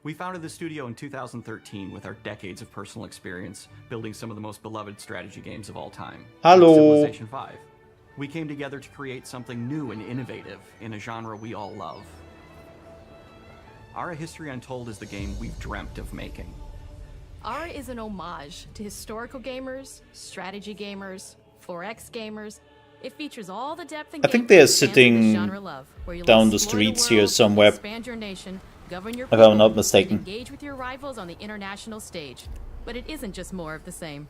We founded the studio in 2013 with our decades of personal experience building some of the most beloved strategy games of all time. Hello. Like Civilization 5. We came together to create something new and innovative in a genre we all love. Our History Untold is the game we've dreamt of making. Ara is an homage to historical gamers, strategy gamers, 4X gamers. It features all the depth and I think they're gameplay fans of sitting this genre love, where you'll down the explore streets world, here somewhere, expand your nation, govern your if I'm people, not and mistaken. engage with your rivals on the international stage. But it isn't just more of the same.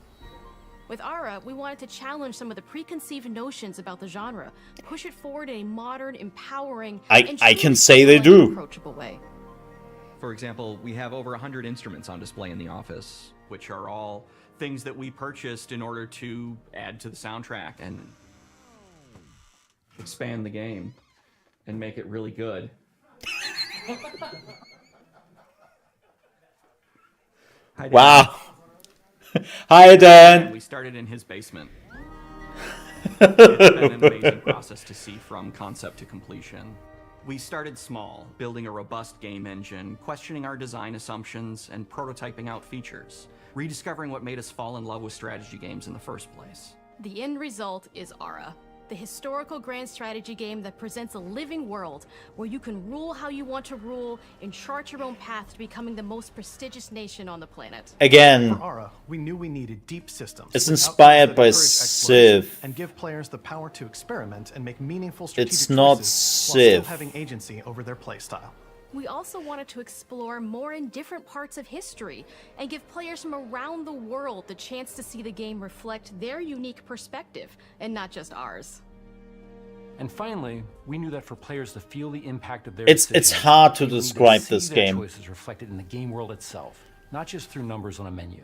With Ara, we wanted to challenge some of the preconceived notions about the genre, push it forward in a modern, empowering, I and can truly say they compelling, do. approachable way. For example, we have over 100 instruments on display in the office, which are all things that we purchased in order to add to the soundtrack and expand the game and make it really good. Hi, Dan. Wow. Hi, Dan. We started in his basement. It's been an amazing process to see from concept to completion. We started small, building a robust game engine, questioning our design assumptions, and prototyping out features, rediscovering what made us fall in love with strategy games in the first place. The end result is Ara, the historical grand strategy game that presents a living world where you can rule how you want to rule and chart your own path to becoming the most prestigious nation on the planet. Again, For Ara, we knew we needed deep systems. it's with inspired outcomes that by encourage exploration Civ. and give players the power to experiment and make meaningful strategic It's not choices while still Civ. having agency over their playstyle. We also wanted to explore more in different parts of history and give players from around the world the chance to see the game reflect their unique perspective and not just ours. And finally, we knew that for players to feel the impact of their It's decisions, hard to they need describe see this their game. choices reflected in the game world itself, not just through numbers on a menu.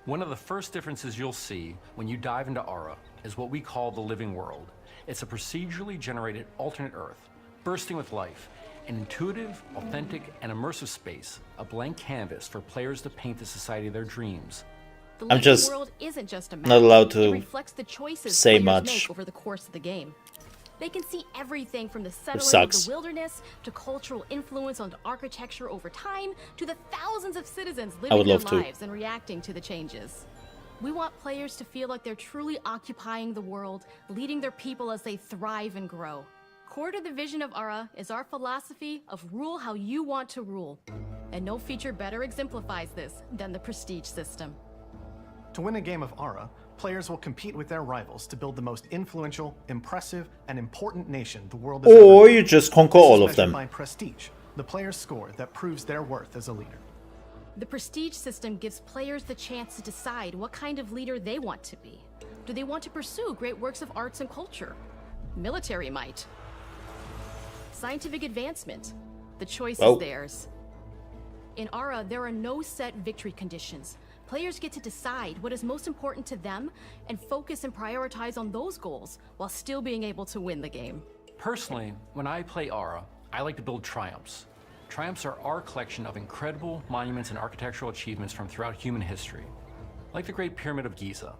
One of the first differences you'll see when you dive into Ara is what we call the living world. It's a procedurally generated alternate Earth, bursting with life, an intuitive, authentic, and immersive space, a blank canvas for players to paint the society of their dreams. The I'm living just world isn't just a map. not allowed to It reflects the choices say players much. make over the course of the game. They can see everything from the settling of sucks. the wilderness to cultural influence on architecture over time to the thousands of citizens I living would their love to. lives and reacting to the changes. We want players to feel like they're truly occupying the world, leading their people as they thrive and grow. Core to the vision of Ara is our philosophy of rule how you want to rule. And no feature better exemplifies this than the prestige system. To win a game of Ara, players will compete with their rivals to build the most influential, impressive, and important nation the world has ever Or known. you just conquer This is all of measured them. by prestige, the player's score that proves their worth as a leader. The prestige system gives players the chance to decide what kind of leader they want to be. Do they want to pursue great works of arts and culture? Military might? Scientific advancement? The choice Oh. is theirs. In Ara, there are no set victory conditions. Players get to decide what is most important to them and focus and prioritize on those goals while still being able to win the game. Personally, when I play Ara, I like to build triumphs. Triumphs are our collection of incredible monuments and architectural achievements from throughout human history, like the Great Pyramid of Giza.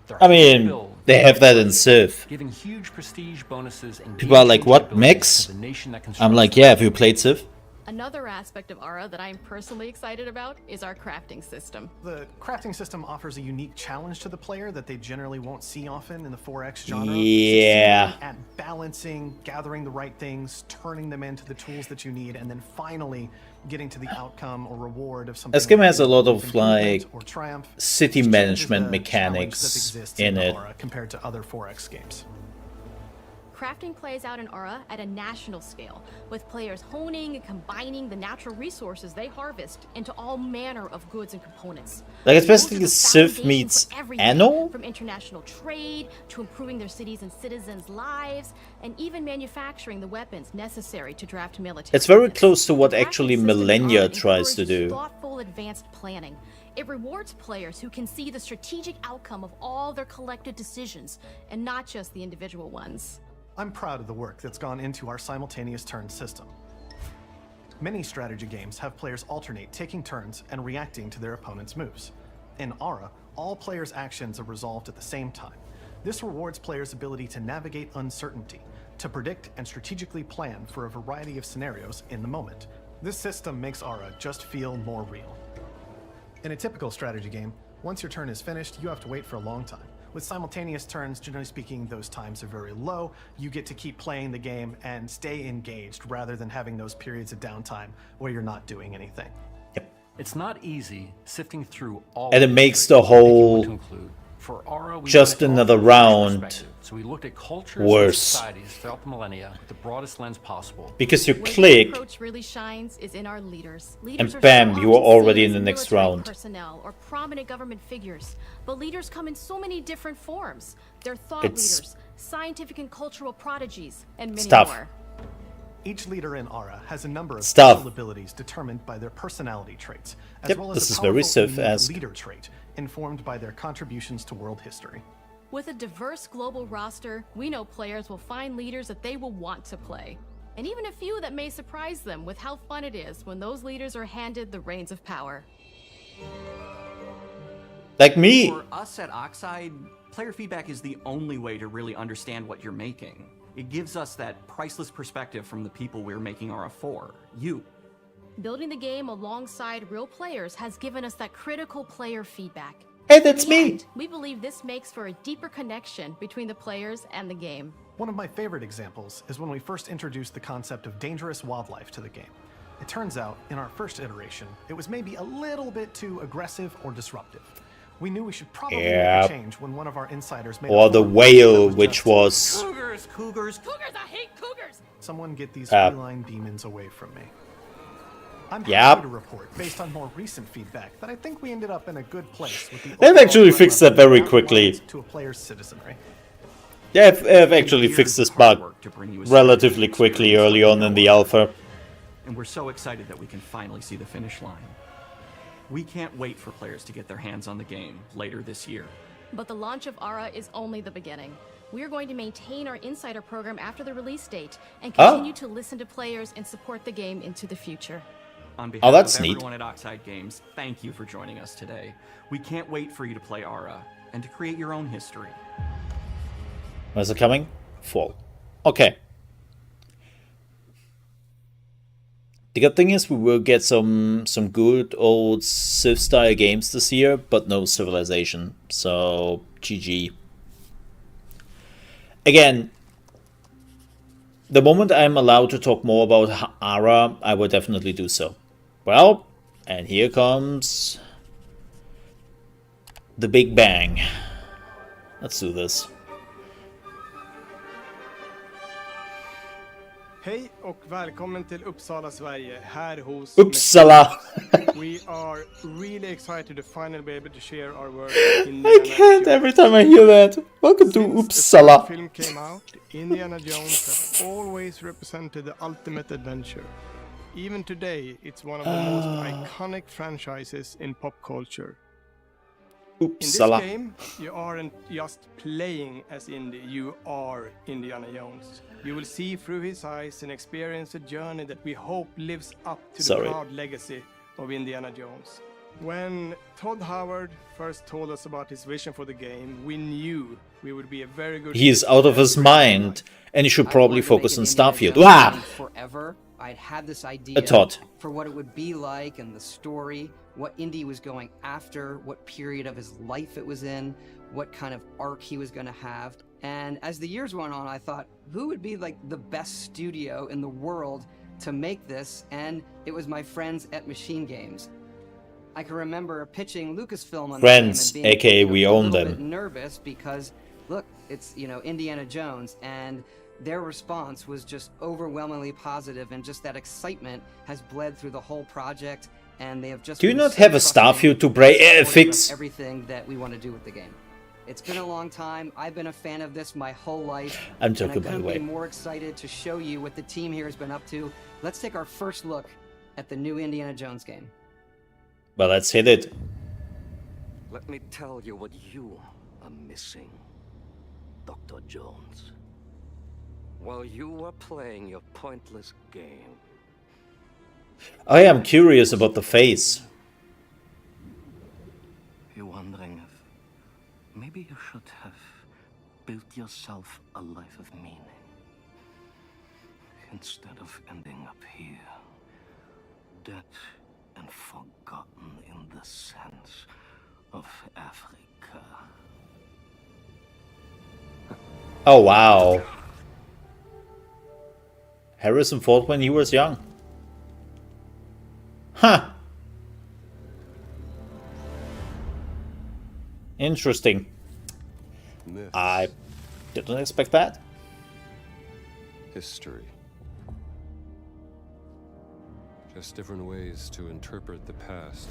They're I hard to mean, build, they have that in Civ. giving huge prestige bonuses and People are like, game-changing what, abilities mechs? to the nation that I'm constructs like, them. yeah, have you played Civ? Another aspect of Ara that I'm personally excited about is our crafting system. The crafting system offers a unique challenge to the player that they generally won't see often in the 4X genre. Yeah. At balancing, gathering the right things, turning them into the tools that you need, and then finally getting to the outcome or reward of something. This game like has a lot of improvement like or triumph. city Which changes management the challenge that mechanics exists in it. Aura compared to other 4X games. Crafting plays out in Ara at a national scale, with players honing and combining the natural resources they harvest into all manner of goods and components. Like, it's Those are basically the Civ foundation meets for everything, Anno? from international trade to improving their cities and citizens' lives, and even manufacturing the weapons necessary to draft military. It's very units. close to what The crafting actually system in Millennia Ara tries to encourages do. thoughtful, advanced planning. It rewards players who can see the strategic outcome of all their collective decisions, and not just the individual ones. I'm proud of the work that's gone into our simultaneous turn system. Many strategy games have players alternate taking turns and reacting to their opponent's moves. In Ara, all players' actions are resolved at the same time. This rewards players' ability to navigate uncertainty, to predict and strategically plan for a variety of scenarios in the moment. This system makes Ara just feel more real. In a typical strategy game, once your turn is finished, you have to wait for a long time. With simultaneous turns, generally speaking, those times are very low. You get to keep playing the game and stay engaged rather than having those periods of downtime where you're not doing anything. It's not easy sifting through all And of it the makes history the to pick whole what to include. For Ara, we just wanted to another offer a fresh round perspective. So we looked at cultures worse. and societies throughout the millennia with the broadest lens possible. Because you Where this click approach really shines is in our leaders. and Leaders are bam, so you are often already seen in as the next military round. personnel or prominent government figures, but leaders come in so many different forms. They're thought It's leaders, scientific and cultural prodigies, and many stuff. more. Each leader in Ara has a number of Stuff. special abilities determined by their personality traits, as Yep, well as this a is very powerful, unique Civ-esque. leader trait informed by their contributions to world history. With a diverse global roster, we know players will find leaders that they will want to play. And even a few that may surprise them with how fun it is when those leaders are handed the reins of power. Like me. For us at Oxide, player feedback is the only way to really understand what you're making. It gives us that priceless perspective from the people we're making Ara for, you. Building the game alongside real players has given us that critical player feedback. Hey, that's In the me. end, we believe this makes for a deeper connection between the players and the game. One of my favorite examples is when we first introduced the concept of dangerous wildlife to the game. It turns out, in our first iteration, it was maybe a little bit too aggressive or disruptive. We knew we should probably make Yep. a change when one of our insiders made Or a the forward whale, that which just, was Cougars, cougars, Cougars, I hate cougars! Someone get these Ah. feline demons away from me. I'm Yep. happy to report, based on more recent feedback, that I think we ended up in a good place with the They've overall actually threat fixed level that very not quickly. warrant to a player's citizenry. They've actually fixed this bug relatively quickly early on in the alpha. And we're so excited that we can finally see the finish line. We can't wait for players to get their hands on the game later this year. But the launch of Ara is only the beginning. We are going to maintain our insider program after the release date and Oh. continue to listen to players and support the game into the future. On behalf Oh, that's of neat. everyone at Oxide Games, thank you for joining us today. We can't wait for you to play Ara and to create your own history. Where's it coming? Fall. Okay. The good thing is we will get some good old Civ style games this year, but no Civilization. So GG. Again, the moment I'm allowed to talk more about Ara, I will definitely do so. Well, and here comes the Big Bang. Let's do this. Hej och välkommen till Uppsala, Sverige, här hos Uppsala! We are really excited to finally be able to share our work in I can't every time I hear that. Welcome to Uppsala. The film came out, Indiana Jones has always represented the ultimate adventure. Even today, it's one of the most iconic franchises in pop culture. Uppsala. In this game, you aren't just playing as Indy, you are Indiana Jones. You will see through his eyes and experience a journey that we hope lives up to the proud legacy of Indiana Jones. When Todd Howard first told us about his vision for the game, we knew we would be a very good... He is out of his mind, and he should probably focus on Starfield. Forever, I'd had this A idea Todd. for what it would be like and the story, what Indy was going after, what period of his life it was in, what kind of arc he was going to have. And as the years went on, I thought, who would be like the best studio in the world to make this? And it was my friends at Machine Games. I can remember pitching Lucasfilm on Friends, the game and aka being we a own little them. bit nervous because, look, it's, you know, Indiana Jones, and their response was just overwhelmingly positive, and just that excitement has bled through the whole project, and they have just... Do you been not so have a trusting Starfield to and supportive fix? of everything that we want to do with the game. It's been a long time. I've been a fan of this my whole life. I'm joking, and by I the couldn't way. be more excited to show you what the team here has been up to. Let's take our first look at the new Indiana Jones game. Well, let's hit it. Let me tell you what you are missing, Dr. Jones. While you were playing your pointless game, I am curious about the face. you're wondering if maybe you should have built yourself a life of meaning instead of ending up here, dead and forgotten in the sense of Africa. Oh, wow. Harrison Ford when he was young. Huh. Interesting. I didn't expect that. History. Just different ways to interpret the past.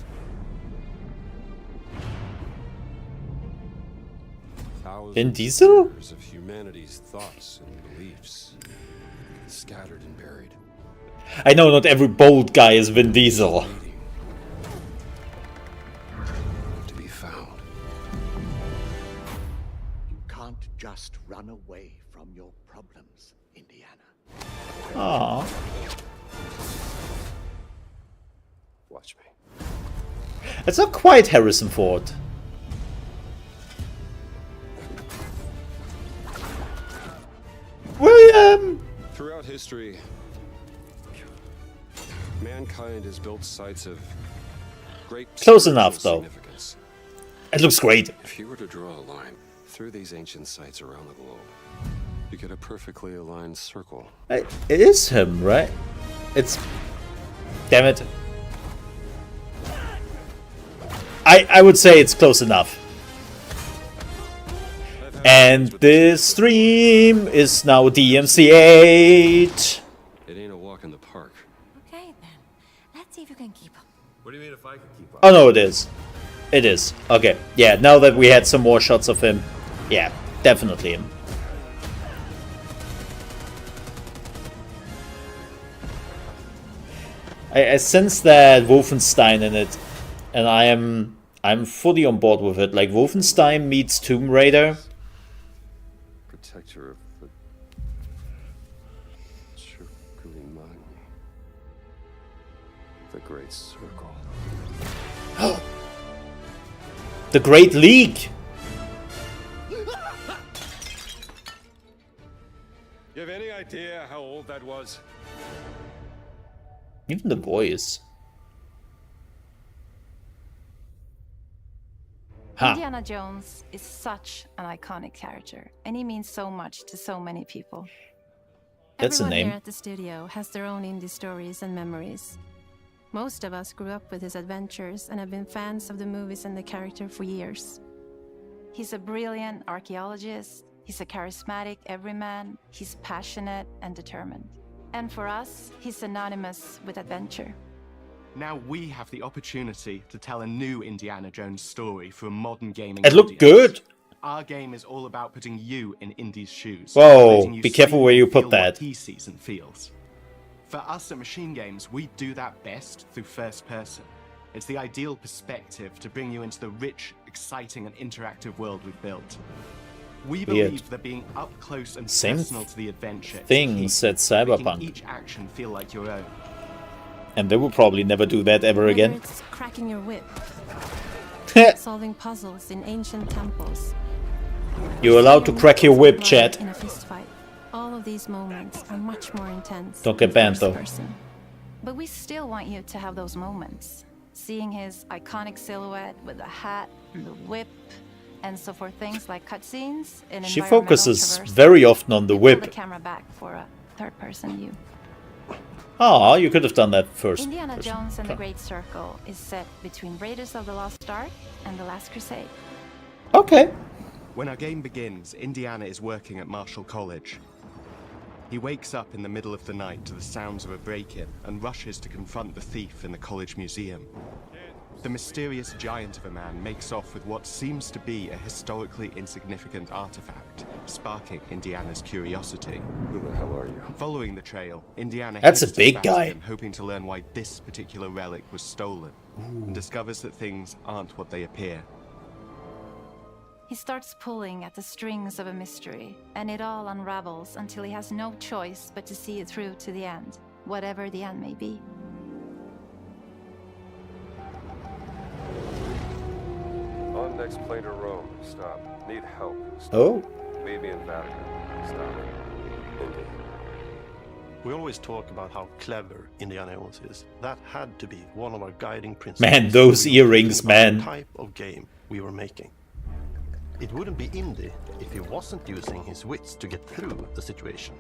Vin Diesel? Thousands of humanity's thoughts and beliefs, scattered and buried. I know not every bold guy is Vin Diesel. To be found. You can't just run away from your problems, Indiana. Aww. Watch me. It's not quite Harrison Ford. William! Throughout history, mankind has built sites of great Close enough, though. significance. It looks great. If you were to draw a line through these ancient sites around the globe, you get a perfectly aligned circle. It is him, right? It's... Damn it. I would say it's close enough. And this stream is now DMC8. It ain't a walk in the park. Okay then, let's see if you can keep up. What do you mean if I can keep up? Oh no, it is. It is. Okay, yeah, now that we had some more shots of him. Yeah, definitely him. I sense that Wolfenstein in it, and I'm fully on board with it. Like Wolfenstein meets Tomb Raider. Protector of the Chukulimani. The Great Circle. The Great League. You have any idea how old that was? Even the voice. Ha. Indiana Jones is such an iconic character, and he means so much to so many people. That's a Everyone name. here at the studio has their own indie stories and memories. Most of us grew up with his adventures and have been fans of the movies and the character for years. He's a brilliant archaeologist, he's a charismatic everyman, he's passionate and determined. And for us, he's synonymous with adventure. Now we have the opportunity to tell a new Indiana Jones story for a modern gaming It looked audience. good. Our game is all about putting you in Indy's shoes. Whoa, letting you be see careful where and you feel put that. What he sees and feels. For us at Machine Games, we do that best through first person. It's the ideal perspective to bring you into the rich, exciting, and interactive world we've built. We Weird. believe that being up close and Same personal to the adventure is thing key, said making Cyberpunk. each action feel like your own. And they will probably never do that ever Whether again. it's cracking your whip, solving puzzles in ancient temples. You're allowed to crack your whip, blood chat. in a fist fight. All of these moments are much more intense. Don't get in banned, first though. person. But we still want you to have those moments. Seeing his iconic silhouette with the hat, the whip, and so for things like cutscenes and She environmental focuses traversal, very often on the pull whip. the camera back for a third-person view. Ah, you could have done that first. Indiana person. Jones and the Okay. Great Circle is set between Raiders of the Lost Ark and The Last Crusade. Okay. When our game begins, Indiana is working at Marshall College. He wakes up in the middle of the night to the sounds of a break-in and rushes to confront the thief in the college museum. The mysterious giant of a man makes off with what seems to be a historically insignificant artifact, sparking Indiana's curiosity. Who the hell are you? Following the trail, Indiana That's a heads to the big guy. Vatican, hoping to learn why this particular relic was stolen, and discovers that things aren't what they appear. He starts pulling at the strings of a mystery, and it all unravels until he has no choice but to see it through to the end, whatever the end may be. On next plane to Rome. Stop. Need help. Stop. Oh. Meet me in Vatican. Stop. Indy. We always talk about how clever Indiana Jones is. That had to be one of our guiding principles. Man, those when we were earrings, thinking about man. the type of game we were making. It wouldn't be Indy if he wasn't using his wits to get through the situation.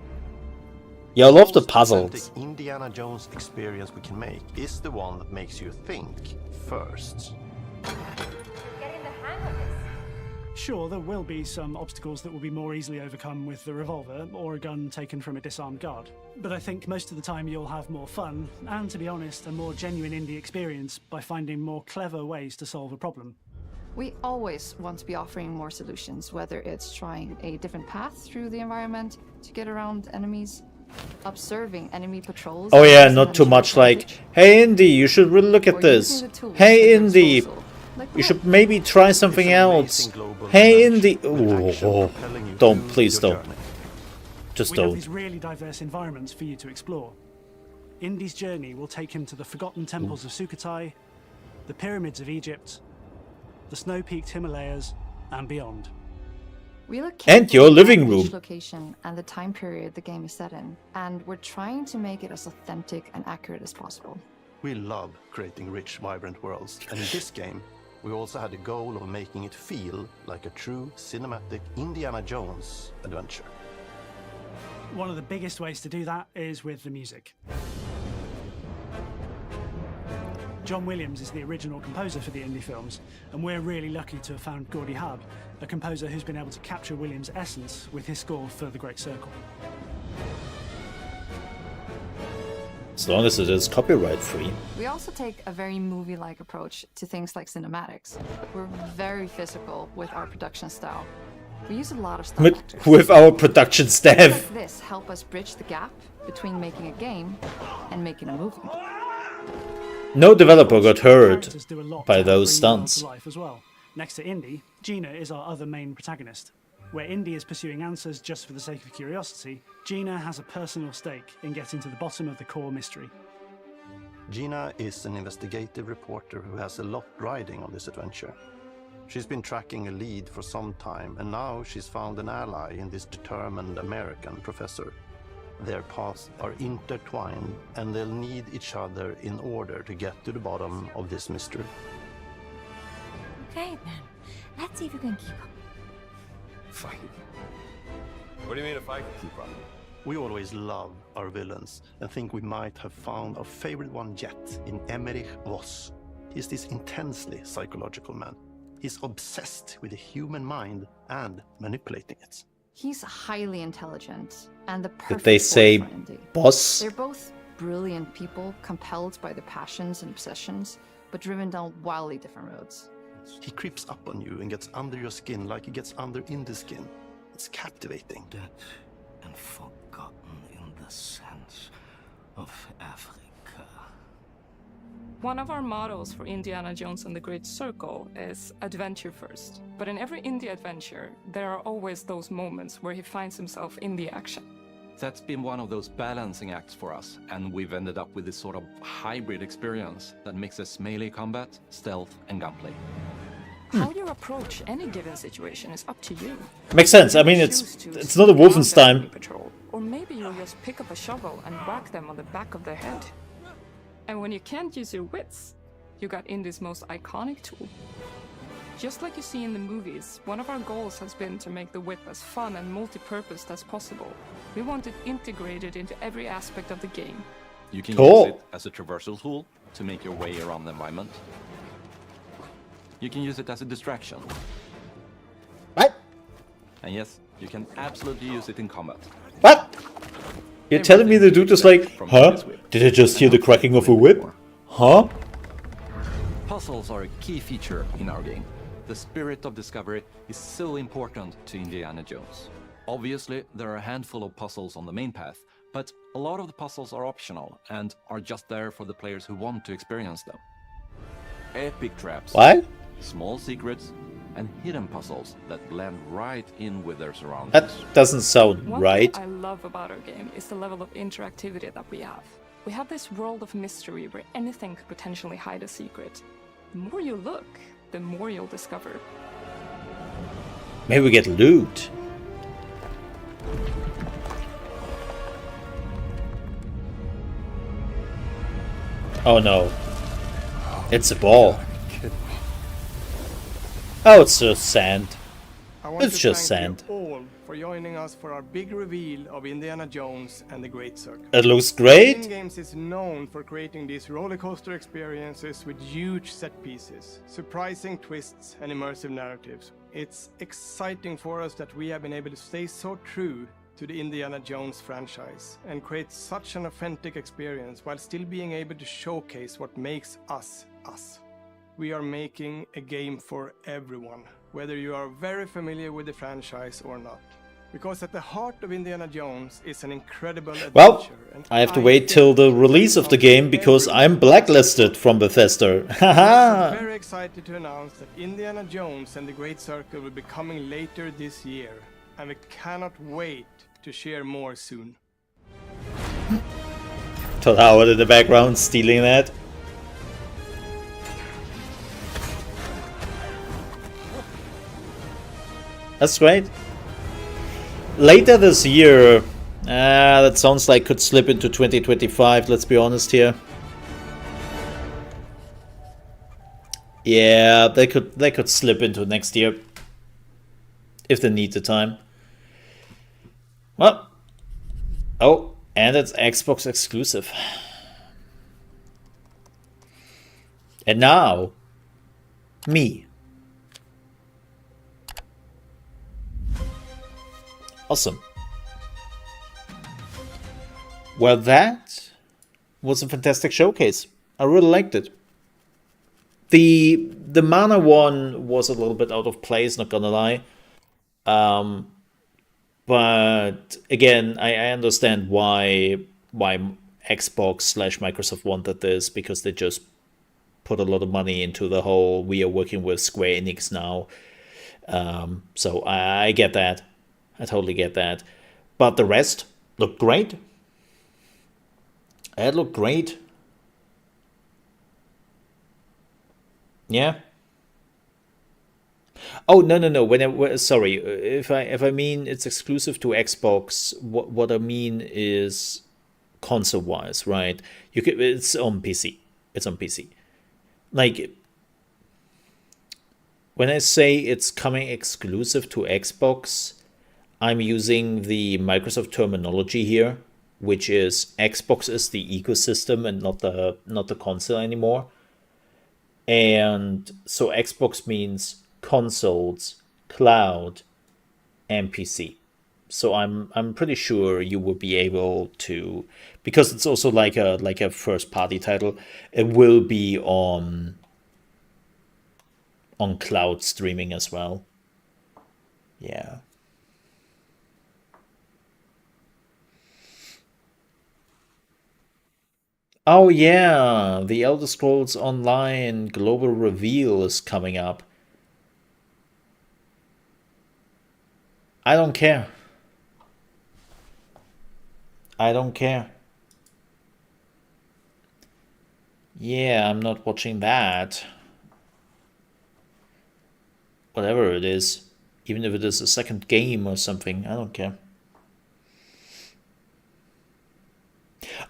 Yeah, I love the Most puzzles. authentic Indiana Jones experience we can make is the one that makes you think first. Sure, there will be some obstacles that will be more easily overcome with the revolver or a gun taken from a disarmed guard. But I think most of the time you'll have more fun, and to be honest, a more genuine indie experience by finding more clever ways to solve a problem. We always want to be offering more solutions, whether it's trying a different path through the environment to get around enemies, observing enemy patrols. Oh yeah, and not too using much advantage, like, hey Indy, you should really look or at this. using the tools Hey at your Indy, disposal, like you should maybe try something else. Hey Indy, oh, don't, please don't. Just We have don't. these really diverse environments for you to explore. Indy's journey will take him to the forgotten temples of Sukhothai, the pyramids of Egypt, the snow-peaked Himalayas, and beyond. We look And carefully your at living each room. location and the time period the game is set in, and we're trying to make it as authentic and accurate as possible. We love creating rich, vibrant worlds, and in this game, we also had the goal of making it feel like a true cinematic Indiana Jones adventure. One of the biggest ways to do that is with the music. John Williams is the original composer for the indie films, and we're really lucky to have found Gordy Hub, a composer who's been able to capture Williams' essence with his score for The Great Circle. As long as it is copyright free. We also take a very movie-like approach to things like cinematics. We're very physical with our production style. We use a lot of stunt actors. With our production Things staff. like this help us bridge the gap between making a game and making a movie. No developer got hurt Characters do a lot by to those bring the world stunts. to life as well. Next to Indy, Gina is our other main protagonist. Where Indy is pursuing answers just for the sake of curiosity, Gina has a personal stake in getting to the bottom of the core mystery. Gina is an investigative reporter who has a lot riding on this adventure. She's been tracking a lead for some time, and now she's found an ally in this determined American professor. Their paths are intertwined, and they'll need each other in order to get to the bottom of this mystery. Okay then, let's see if you can keep up. Fight. What do you mean if I can keep up? We always love our villains and think we might have found our favorite one yet in Emmerich Voss. He's this intensely psychological man. He's obsessed with the human mind and manipulating it. He's highly intelligent and the Did perfect they boy say for Indy. boss? They're both brilliant people, compelled by their passions and obsessions, but driven down wildly different roads. He creeps up on you and gets under your skin like he gets under Indy's skin. It's captivating. Dead and forgotten in the sense of Africa. One of our mottos for Indiana Jones and the Great Circle is adventure first. But in every indie adventure, there are always those moments where he finds himself in the action. That's been one of those balancing acts for us, and we've ended up with this sort of hybrid experience that mixes melee combat, stealth, and gunplay. How you approach any given situation is up to you. Makes sense. I mean, it's not a Wolfenstein. Patrol, or maybe you'll just pick up a shovel and whack them on the back of their head. And when you can't use your wits, you got Indy's most iconic tool. Just like you see in the movies, one of our goals has been to make the whip as fun and multi-purposed as possible. We want it integrated into every aspect of the game. You can Cool. use it as a traversal tool to make your way around the environment. You can use it as a distraction. What? And yes, you can absolutely use it in combat. What? You're telling me the dude is like, huh? Did I just hear the cracking of a whip? Huh? Puzzles are a key feature in our game. The spirit of discovery is so important to Indiana Jones. Obviously, there are a handful of puzzles on the main path, but a lot of the puzzles are optional and are just there for the players who want to experience them. Epic traps, What? small secrets, and hidden puzzles that blend right in with their surroundings. That doesn't sound One right. thing I love about our game is the level of interactivity that we have. We have this world of mystery where anything could potentially hide a secret. The more you look, the more you'll discover. Maybe we get loot. Oh no. It's a ball. Oh, it's just sand. I want It's to just thank sand. you all for joining us for our big reveal of Indiana Jones and the Great Circle. It looks great. King Games is known for creating these roller coaster experiences with huge set pieces, surprising twists, and immersive narratives. It's exciting for us that we have been able to stay so true to the Indiana Jones franchise and create such an authentic experience while still being able to showcase what makes us us. We are making a game for everyone, whether you are very familiar with the franchise or not. Because at the heart of Indiana Jones is an incredible adventure. Well, and I have to wait till the release of the game because I'm blacklisted from Bethesda. I'm Haha. very excited to announce that Indiana Jones and the Great Circle will be coming later this year, and we cannot wait to share more soon. Todd Howard in the background stealing that. That's great. Later this year, that sounds like could slip into 2025, let's be honest here. Yeah, they could slip into next year if they need the time. Well, oh, and it's Xbox exclusive. And now, me. Awesome. Well, that was a fantastic showcase. I really liked it. The mana one was a little bit out of place, not gonna lie. But again, I understand why Xbox / Microsoft wanted this, because they just put a lot of money into the whole we are working with Square Enix now. So I get that. I totally get that. But the rest looked great. It looked great. Yeah. Oh no. Sorry, if I mean it's exclusive to Xbox, what I mean is console wise, right? It's on PC. It's on PC. Like when I say it's coming exclusive to Xbox, I'm using the Microsoft terminology here, which is Xbox is the ecosystem and not the console anymore. And so Xbox means consoles, cloud, and PC. So I'm pretty sure you will be able to, because it's also like a first party title, it will be on cloud streaming as well. Yeah. Oh yeah, the Elder Scrolls Online global reveal is coming up. I don't care. I don't care. Yeah, I'm not watching that. Whatever it is, even if it is a second game or something, I don't care.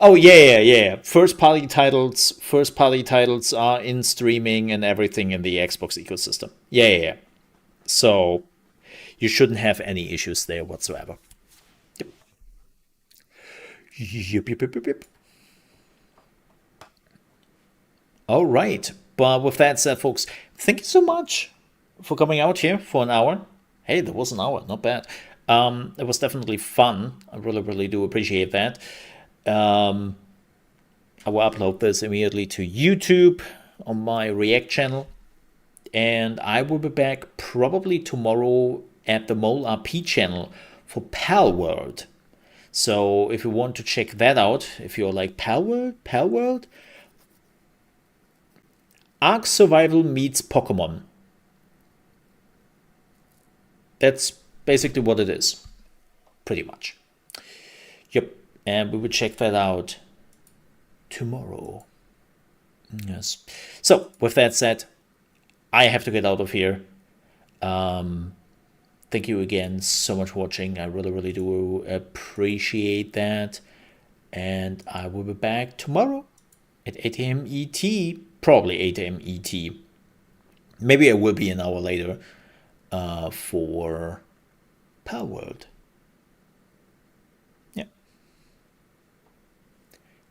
Oh yeah. First party titles are in streaming and everything in the Xbox ecosystem. Yeah. So you shouldn't have any issues there whatsoever. Yep. All right. But with that said, folks, thank you so much for coming out here for an hour. Hey, that was an hour. Not bad. It was definitely fun. I really do appreciate that. I will upload this immediately to YouTube on my React channel. And I will be back probably tomorrow at the Mole RP channel for Palworld. So if you want to check that out, if you're like Palworld, Ark Survival meets Pokemon. That's basically what it is, pretty much. Yep, and we will check that out tomorrow. Yes. So with that said, I have to get out of here. Thank you again so much for watching. I really do appreciate that. And I will be back tomorrow at 8 a.m. ET. Probably 8 a.m. ET. Maybe I will be an hour later for Palworld. Yeah.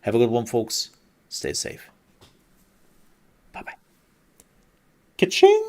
Have a good one, folks. Stay safe. Bye-bye. Ka-ching!